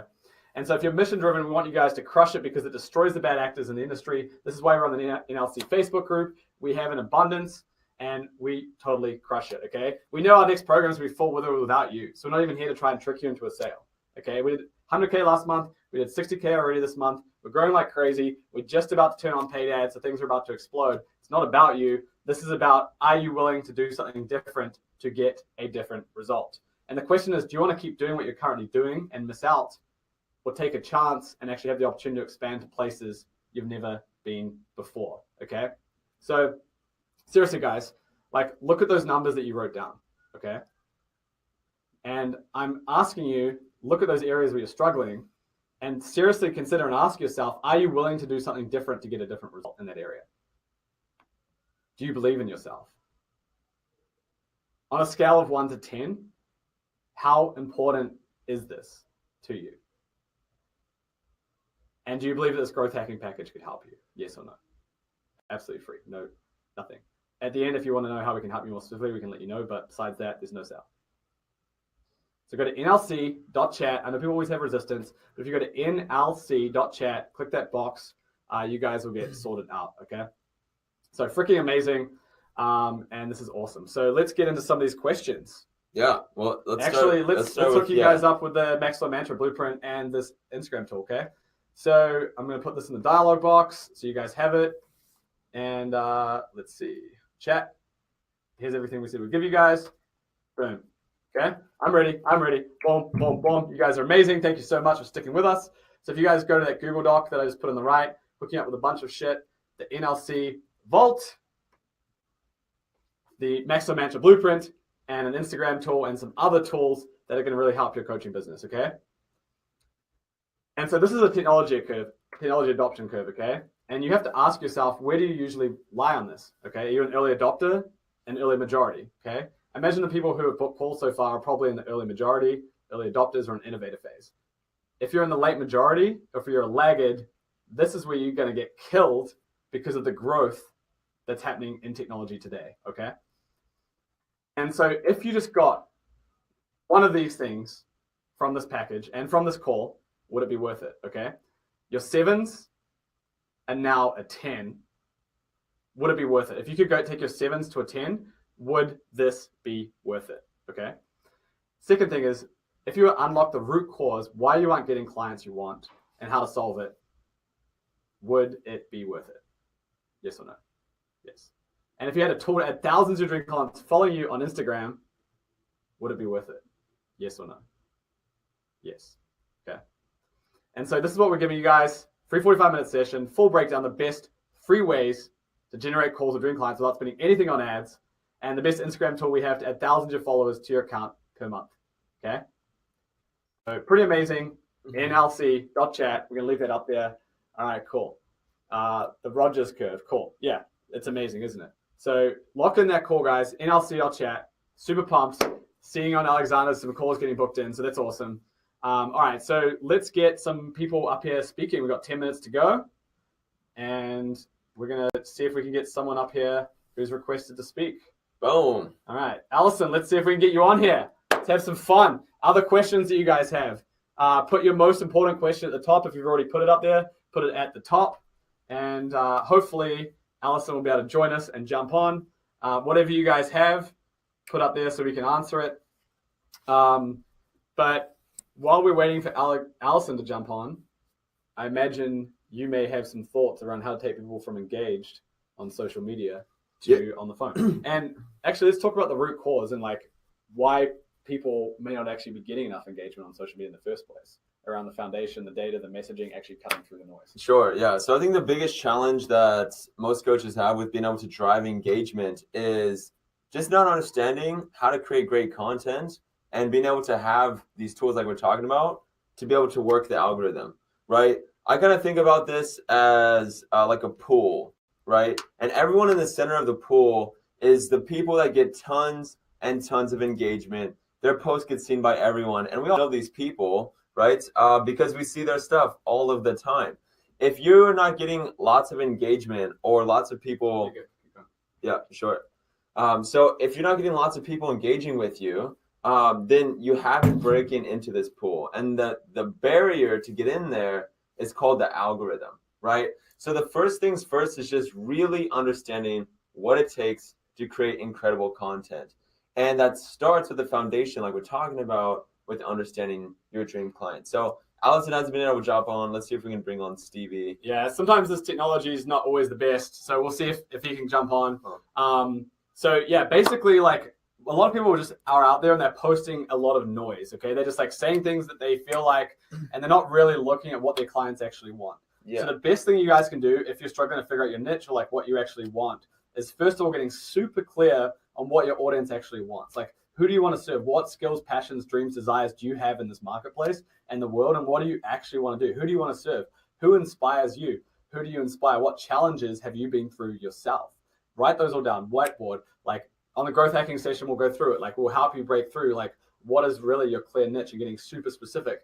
And so if you're mission driven, we want you guys to crush it because it destroys the bad actors in the industry. This is why we're on the NLC Facebook group. We have an abundance and we totally crush it, okay? We know our next programs will be full with or without you. So we're not even here to try and trick you into a sale, okay? We did 100K last month. We did 60K already this month. We're growing like crazy. We're just about to turn on paid ads, so things are about to explode. It's not about you. This is about, are you willing to do something different to get a different result? And the question is, do you want to keep doing what you're currently doing and miss out, or take a chance and actually have the opportunity to expand to places you've never been before, okay? So seriously, guys, like look at those numbers that you wrote down, okay? And I'm asking you, look at those areas where you're struggling and seriously consider and ask yourself, are you willing to do something different to get a different result in that area? Do you believe in yourself? On a scale of 1 to 10, how important is this to you? And do you believe that this growth hacking package could help you? Yes or no? Absolutely free. No, nothing. At the end, if you want to know how we can help you more specifically, we can let you know. But besides that, there's no sale. So go to nlc.chat. I know people always have resistance, but if you go to nlc.chat, click that box, you guys will get sorted out, okay? So freaking amazing. And this is awesome. So let's get into some of these questions. Yeah, well, let's hook you guys up with the Max Flow Mantra Blueprint and this Instagram tool, okay? So I'm going to put this in the dialog box so you guys have it. And let's see, chat. Here's everything we said we'd give you guys. Boom. Okay, I'm ready. Boom, boom, boom. You guys are amazing. Thank you so much for sticking with us. So if you guys go to that Google Doc that I just put on the right, hooking up with a bunch of shit, the NLC Vault, the Max Flow Mantra Blueprint, and an Instagram tool and some other tools that are going to really help your coaching business, okay? And so this is a technology adoption curve, okay? And you have to ask yourself, where do you usually lie on this, okay? Are you an early adopter, an early majority, okay? Imagine the people who have booked calls so far are probably in the early majority, early adopters, or an innovator phase. If you're in the late majority, or if you're a laggard, this is where you're going to get killed because of the growth that's happening in technology today, okay? And so if you just got one of these things from this package and from this call, would it be worth it, okay? Your 7s are now a 10. Would it be worth it? If you could go take your 7s to a 10, would this be worth it, okay? Second thing is, if you unlock the root cause, why you aren't getting clients you want and how to solve it, would it be worth it? Yes or no? Yes. And if you had a tool to add thousands of dream clients following you on Instagram Would it be worth it? Yes or no? Yes. Okay. And so this is what we're giving you guys. Free 45-minute session, full breakdown, the best free ways to generate calls or dream clients without spending anything on ads, and the best Instagram tool we have to add thousands of followers to your account per month. Okay? So pretty amazing. NLC.chat. We're going to leave that up there. All right, cool. The Rogers curve. Cool. Yeah, it's amazing, isn't it? So lock in that call, guys. NLC.chat. Super pumped. Seeing on Alexander, some calls getting booked in. So that's awesome. All right, so let's get some people up here speaking. We've got 10 minutes to go. And we're going to see if we can get someone up here who's requested to speak. Boom. All right, Allison, let's see if we can get you on here. Let's have some fun. Other questions that you guys have. Put your most important question at the top. If you've already put it up there, put it at the top. And hopefully, Allison will be able to join us and jump on. Whatever you guys have, put up there so we can answer it. But while we're waiting for Allison to jump on, I imagine you may have some thoughts around how to take people from engaged on social media to on the phone. And actually, let's talk about the root cause and like why people may not actually be getting enough engagement on social media in the first place, around the foundation, the data, the messaging actually cutting through the noise. Sure, yeah. So I think the biggest challenge that most coaches have with being able to drive engagement is just not understanding how to create great content and being able to have these tools like we're talking about to be able to work the algorithm, right? I kind of think about this as like a pool, right? And everyone in the center of the pool is the people that get tons and tons of engagement. Their posts get seen by everyone. And we all know these people, right? Because we see their stuff all of the time. If you're not getting lots of engagement or lots of people, yeah, sure. So if you're not getting lots of people engaging with you, then you haven't breaking into this pool. And the barrier to get in there is called the algorithm, right? So the first things first is just really understanding what it takes to create incredible content. And that starts with the foundation, like we're talking about, with understanding your dream client. So Allison hasn't been able to jump on. Let's see if we can bring on Stevie. Yeah, sometimes this technology is not always the best. So we'll see if he can jump on. So yeah, basically like a lot of people just are out there and they're posting a lot of noise, okay? They're just like saying things that they feel like, and they're not really looking at what their clients actually want. Yeah. So the best thing you guys can do if you're struggling to figure out your niche or like what you actually want is first of all getting super clear on what your audience actually wants. Like, who do you want to serve? What skills, passions, dreams, desires do you have in this marketplace and the world? And what do you actually want to do? Who do you want to serve? Who inspires you? Who do you inspire? What challenges have you been through yourself? Write those all down, whiteboard. Like on the growth hacking session, we'll go through it. Like we'll help you break through like what is really your clear niche and getting super specific.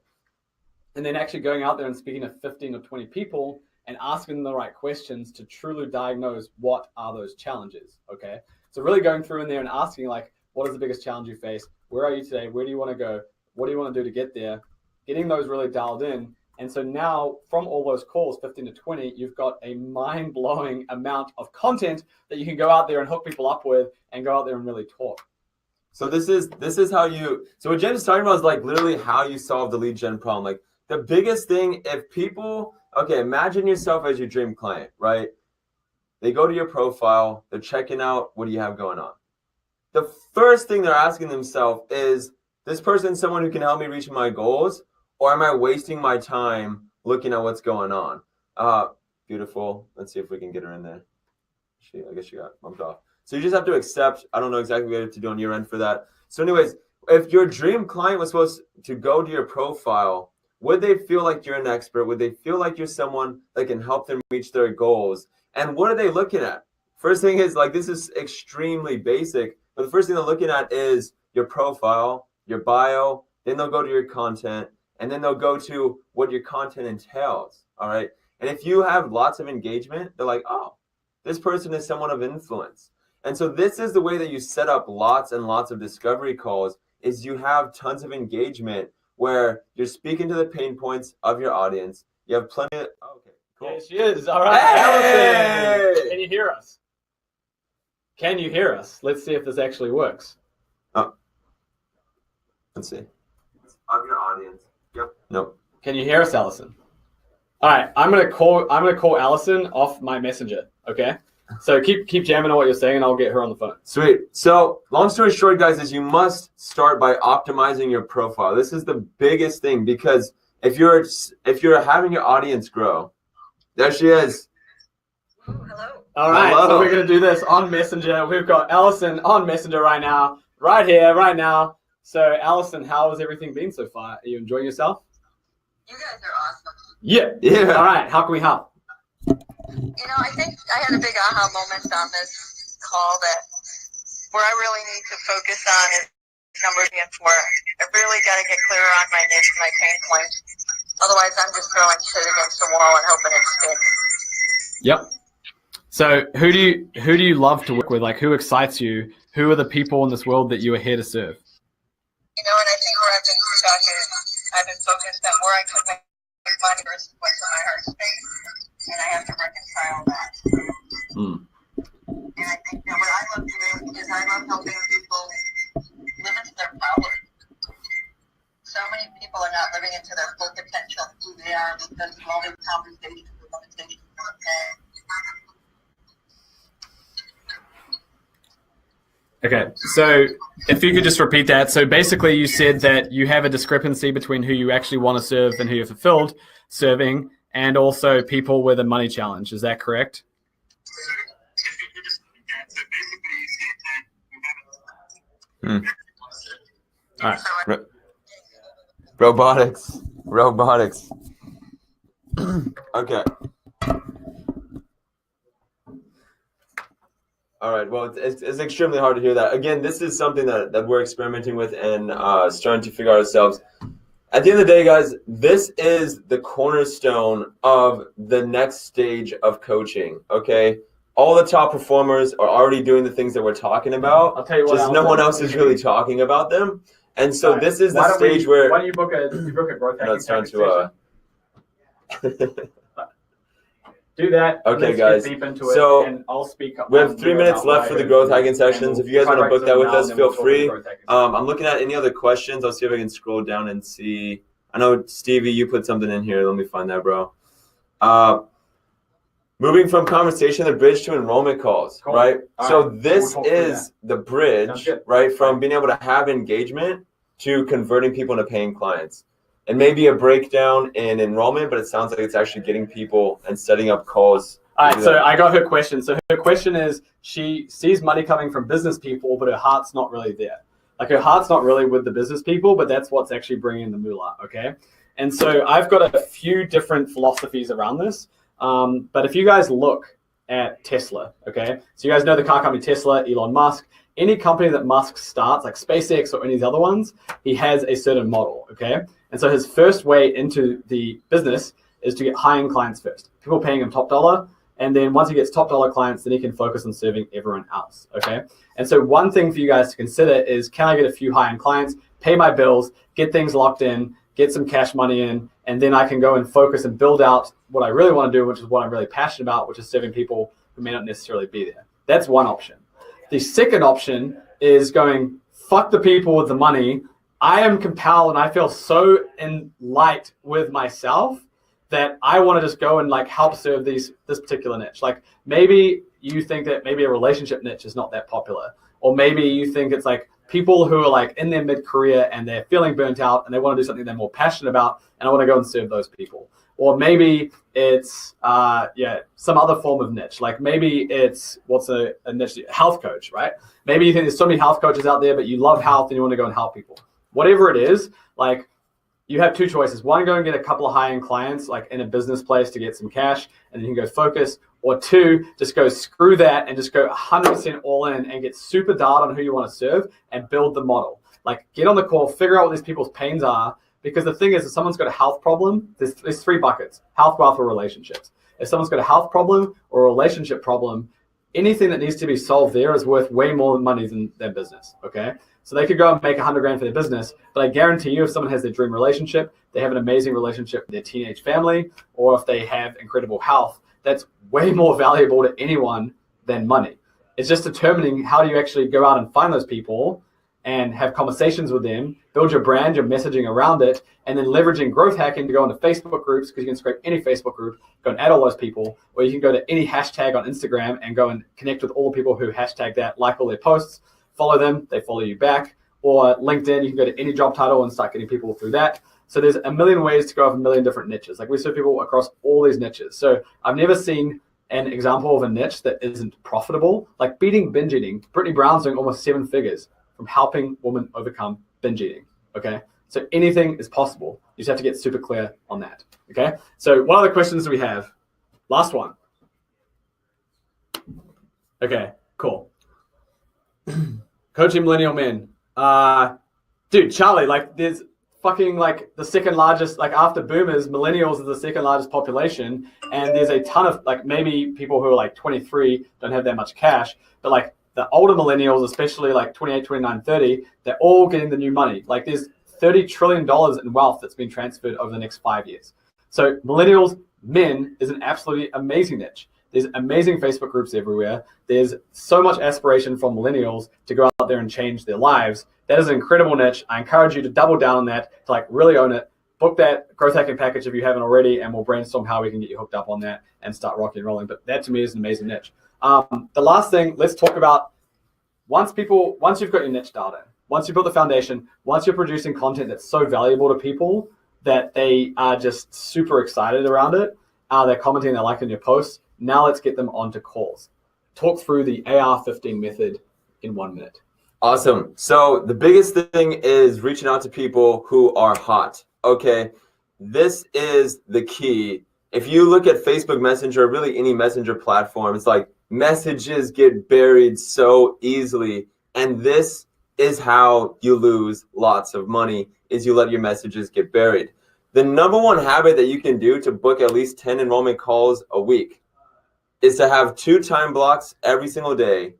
And then actually going out there and speaking to 15 or 20 people and asking them the right questions to truly diagnose what are those challenges, okay? So really going through in there and asking like, what is the biggest challenge you face? Where are you today? Where do you want to go? What do you want to do to get there? Getting those really dialed in. And so now from all those calls, 15 to 20, you've got a mind-blowing amount of content that you can go out there and hook people up with and go out there and really talk. So this is how you, so what Jen is talking about is like literally how you solve the lead gen problem. Like the biggest thing, if people, okay, imagine yourself as your dream client, right? They go to your profile, they're checking out, what do you have going on? The first thing they're asking themselves is, this person someone who can help me reach my goals, or am I wasting my time looking at what's going on? Beautiful. Let's see if we can get her in there. I guess she got bumped off. So you just have to accept. I don't know exactly what you have to do on your end for that. So anyways, if your dream client was supposed to go to your profile, would they feel like you're an expert? Would they feel like you're someone that can help them reach their goals? And what are they looking at? First thing is, like, this is extremely basic, but the first thing they're looking at is your profile, your bio, then they'll go to your content, and then they'll go to what your content entails, all right? And if you have lots of engagement, they're like, oh, this person is someone of influence. And so this is the way that you set up lots and lots of discovery calls, is you have tons of engagement where you're speaking to the pain points of your audience. You have plenty of, oh, okay, cool. Yeah, she is. All right, hey! Allison, can you hear us? Can you hear us? Let's see if this actually works. Oh, let's see. Of your audience. Yep. Nope. Can you hear us, Allison? All right, I'm gonna call Allison off my messenger. Okay. So keep jamming on what you're saying, and I'll get her on the phone. Sweet. So long story short, guys, is you must start by optimizing your profile. This is the biggest thing, because if you're having your audience grow, there she is. Hello. All right, Hello. so we're gonna do this on Messenger. We've got Allison on Messenger right now, right here, right now. So Allison, how has everything been so far? Are you enjoying yourself? You guys are awesome. Yeah. Yeah. All right, how can we help? You know, I think I had a big aha moment on this call that where I really need to focus on is number 3 and 4. I really got to get clearer on my niche, my pain point. Otherwise, I'm just throwing shit against the wall and hoping it sticks. Yep. So who do you love to work with? Like, who excites you? Who are the people in this world that you are here to serve? You know, and I think where I've been stuck is I've been focused on where I could make money versus what's in my heart space, and I have to reconcile that. And I think that what I love doing is I love helping people live into their power. So many people are not living into their full potential of who they are because of all these conversations and limitations on that. Okay, so if you could just repeat that. So basically you said that you have a discrepancy between who you actually want to serve and who you're fulfilled serving, and also people with a money challenge. Is that correct? Hmm. All right. Robotics. Okay. All right. Well, it's extremely hard to hear that. Again, this is something that we're experimenting with and starting to figure out ourselves. At the end of the day, guys, this is the cornerstone of the next stage of coaching, okay? All the top performers are already doing the things that we're talking about. I'll tell you what, just no one else is really talking about them. And so Right. this is the stage where... Why don't you book a growth hacking session? Do that. Okay, Let's guys. get deep into So, it, and I'll speak up. we have 3 minutes left for the growth hacking sections. If you guys want to book that with us, feel free. I'm looking at any other questions. I'll see if I can scroll down and see. I know, Stevie, you put something in here. Let me find that, bro. Moving from conversation, the bridge to enrollment calls, Cool. right? All So right. this We'll talk through is the bridge, Sounds good. right, from being able to have engagement to converting people into paying clients. It may be a breakdown in enrollment, but it sounds like it's actually getting people and setting up calls. All right, so I got her question. So her question is, she sees money coming from business people, but her heart's not really there. Like, her heart's not really with the business people, but that's what's actually bringing the moolah, okay? And so I've got a few different philosophies around this. But if you guys look at Tesla, okay? So you guys know the car company Tesla, Elon Musk. Any company that Musk starts, like SpaceX or any of the other ones, he has a certain model, okay? And so his first way into the business is to get high-end clients first. People paying him top dollar. And then once he gets top dollar clients, then he can focus on serving everyone else, okay? And so one thing for you guys to consider is, can I get a few high-end clients, pay my bills, get things locked in, get some cash money in, and then I can go and focus and build out what I really want to do, which is what I'm really passionate about, which is serving people who may not necessarily be there. That's one option. The second option is going, fuck the people with the money. I am compelled and I feel so in light with myself that I want to just go and like help serve this particular niche. Like, maybe you think that maybe a relationship niche is not that popular, or maybe you think it's like people who are like in their mid-career and they're feeling burnt out and they want to do something they're more passionate about, and I want to go and serve those people. Or maybe it's some other form of niche. Like, maybe it's what's a niche, health coach, right? Maybe you think there's so many health coaches out there, but you love health and you want to go and help people. Whatever it is, like, you have two choices. One, go and get a couple of high-end clients, like in a business place, to get some cash, and then you can go focus. Or two, just go screw that and just go 100% all in and get super dialed on who you want to serve and build the model. Like, get on the call, figure out what these people's pains are. Because the thing is, if someone's got a health problem, there's 3 buckets: health, wealth, or relationships. If someone's got a health problem or a relationship problem, anything that needs to be solved there is worth way more money than their business, okay? So they could go and make $100,000 for their business, but I guarantee you, if someone has their dream relationship, they have an amazing relationship with their teenage family, or if they have incredible health, that's way more valuable to anyone than money. It's just determining how do you actually go out and find those people and have conversations with them, build your brand, your messaging around it, and then leveraging growth hacking to go into Facebook groups, because you can scrape any Facebook group, go and add all those people, or you can go to any hashtag on Instagram and go and connect with all the people who hashtag that, like all their posts, follow them, they follow you back. Or LinkedIn, you can go to any job title and start getting people through that. So there's a million ways to go of a million different niches. Like we serve people across all these niches. So I've never seen an example of a niche that isn't profitable. Like beating binge eating, Brittany Brown's doing almost 7 figures from helping women overcome binge eating. Okay, so anything is possible. You just have to get super clear on that. Okay, so what are the questions do we have? Last one. Okay, cool. Coaching millennial men. Dude, Charlie, like there's fucking like the second largest, like after boomers, millennials is the second largest population. And there's a ton of like, maybe people who are like 23 don't have that much cash, but like the older millennials, especially like 28, 29, 30, they're all getting the new money. Like there's $30 trillion in wealth that's been transferred over the next 5 years. So millennials, men is an absolutely amazing niche. There's amazing Facebook groups everywhere. There's so much aspiration from millennials to go out there and change their lives. That is an incredible niche. I encourage you to double down on that, to like really own it. Book that growth hacking package if you haven't already, and we'll brainstorm how we can get you hooked up on that and start rocking and rolling. But that to me is an amazing niche. The last thing, let's talk about once you've got your niche dialed in, once you built the foundation, once you're producing content that's so valuable to people that they are just super excited around it, they're commenting, they're liking your posts. Now let's get them onto calls. Talk through the AR-15 method in 1 minute. Awesome. So the biggest thing is reaching out to people who are hot. Okay, this is the key. If you look at Facebook Messenger, really any messenger platform, it's like messages get buried so easily. And this is how you lose lots of money, is you let your messages get buried. The number one habit that you can do to book at least 10 enrollment calls a week is to have 2 time blocks every single day,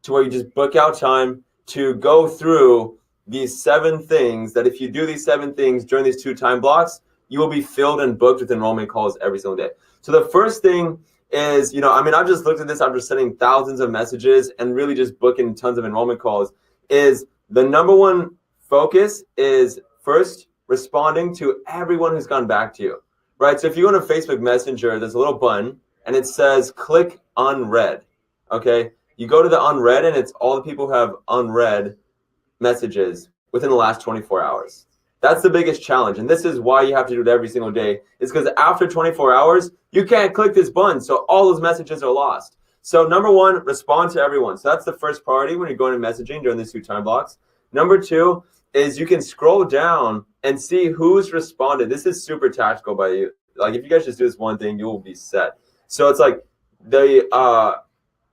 to where you just book out time to go through these 7 things, that if you do these 7 things during these 2 time blocks, you will be filled and booked with enrollment calls every single day. So the first thing is, I've just looked at this after sending thousands of messages and really just booking tons of enrollment calls, is the number one focus is first responding to everyone who's gone back to you, right? So if you go to Facebook Messenger, there's a little button and it says click unread. Okay, you go to the unread and it's all the people who have unread messages within the last 24 hours. That's the biggest challenge, and this is why you have to do it every single day, is because after 24 hours you can't click this button, so all those messages are lost. So number one, respond to everyone. So that's the first priority when you're going to messaging during these 2 time blocks. Number 2 is you can scroll down and see who's responded. This is super tactical by you. Like if you guys just do this one thing, you will be set. So it's like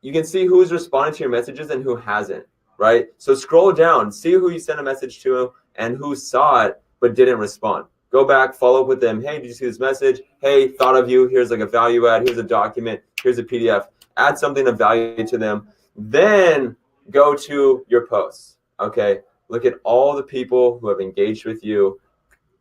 you can see who's responded to your messages and who hasn't, right? So scroll down, see who you sent a message to and who saw it but didn't respond. Go back, follow up with them. Hey, did you see this message? Hey, thought of you. Here's like a value add. Here's a document. Here's a PDF. Add something of value to them. Then go to your posts, okay? Look at all the people who have engaged with you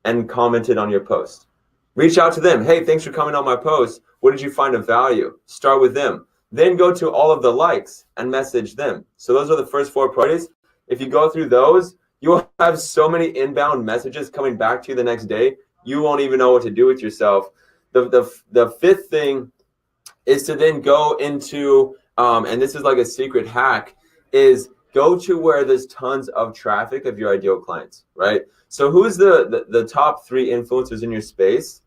and commented on your post. Reach out to them. Hey, thanks for coming on my post. What did you find of value? Start with them. Then go to all of the likes and message them. So those are the first 4 priorities. If you go through those, you will have so many inbound messages coming back to you the next day, you won't even know what to do with yourself. The fifth thing is to then go into, and this is like a secret hack, is go to where there's tons of traffic of your ideal clients, right? So who's the top 3 influencers in your space,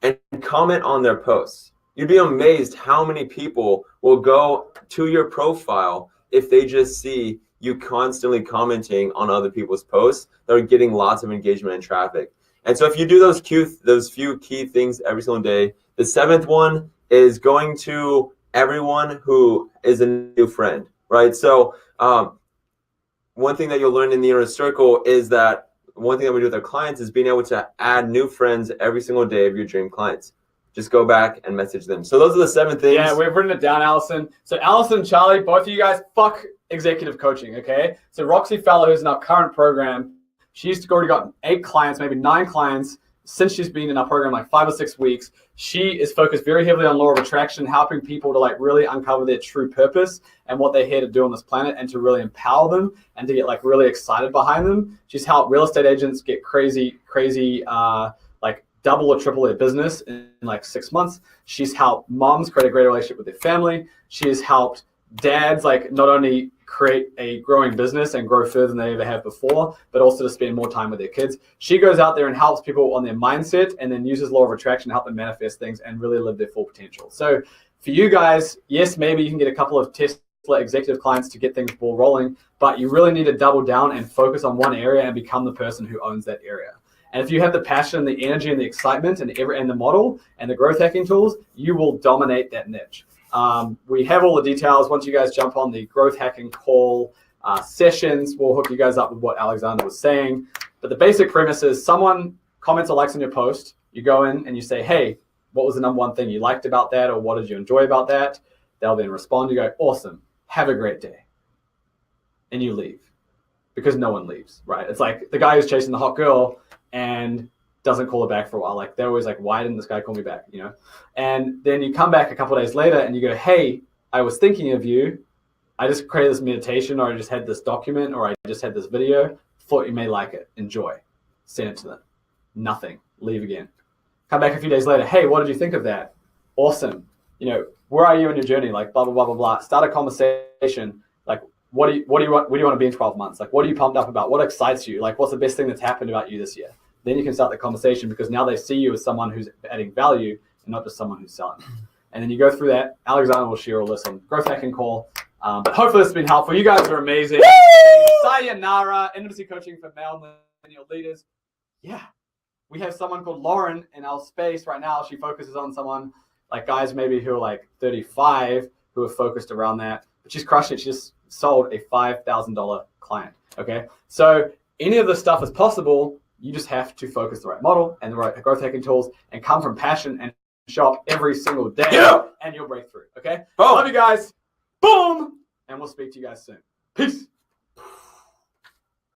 and comment on their posts. You'd be amazed how many people will go to your profile if they just see you constantly commenting on other people's posts that are getting lots of engagement and traffic. And so if you do those few key things every single day, the 7th one is going to everyone who is a new friend, right? So one thing that you'll learn in the inner circle is that one thing that we do with our clients is being able to add new friends every single day of your dream clients. Just go back and message them. So those are the 7 things. Yeah, we've written it down, Allison. So Allison and Charlie, both of you guys, fuck executive coaching, okay? So Roxy Feller, who's in our current program, she's already got 8 clients, maybe 9 clients since she's been in our program like 5 or 6 weeks, she is focused very heavily on law of attraction, helping people to like really uncover their true purpose and what they're here to do on this planet, and to really empower them and to get like really excited behind them. She's helped real estate agents get crazy, like double or triple their business in like 6 months. She's helped moms create a great relationship with their family. She has helped dads like not only create a growing business and grow further than they ever have before, but also to spend more time with their kids. She goes out there and helps people on their mindset, and then uses law of attraction to help them manifest things and really live their full potential. So for you guys, yes, maybe you can get a couple of Tesla executive clients to get things ball rolling, but you really need to double down and focus on one area and become the person who owns that area. And if you have the passion, the energy, and the excitement, and the model and the growth hacking tools, you will dominate that niche. We have all the details. Once you guys jump on the growth hacking call sessions, we'll hook you guys up with what Alexander was saying. But the basic premise is someone comments or likes on your post, you go in and you say, hey, what was the number one thing you liked about that, or what did you enjoy about that? They'll then respond. You go, awesome, have a great day. And you leave, because no one leaves, right? It's like the guy who's chasing the hot girl and doesn't call her back for a while. Like they're always like, why didn't this guy call me back? You know? And then you come back a couple of days later and you go, hey, I was thinking of you. I just created this meditation, or I just had this document, or I just had this video. Thought you may like it. Enjoy. Send it to them. Nothing. Leave again. Come back a few days later. Hey, what did you think of that? Awesome. You know, where are you in your journey? Like blah, blah, blah, blah, blah. Start a conversation. Like, what do you want to be in 12 months? Like, what are you pumped up about? What excites you? Like, what's the best thing that's happened about you this year? Then you can start the conversation, because now they see you as someone who's adding value and not just someone who's selling. And then you go through that. Alexander will share all this on Growth Hacking Call. But hopefully this has been helpful. You guys are amazing. Sayonara, intimacy coaching for male millennial leaders. Yeah. We have someone called Lauren in our space right now. She focuses on someone like guys maybe who are like 35 who are focused around that. But she's crushed it. She just sold a $5,000 client. Okay. So any of this stuff is possible. You just have to focus the right model and the right growth hacking tools, and come from passion and show up every single day, and you'll break through. Okay. Love you guys. Boom. And we'll speak to you guys soon. Peace.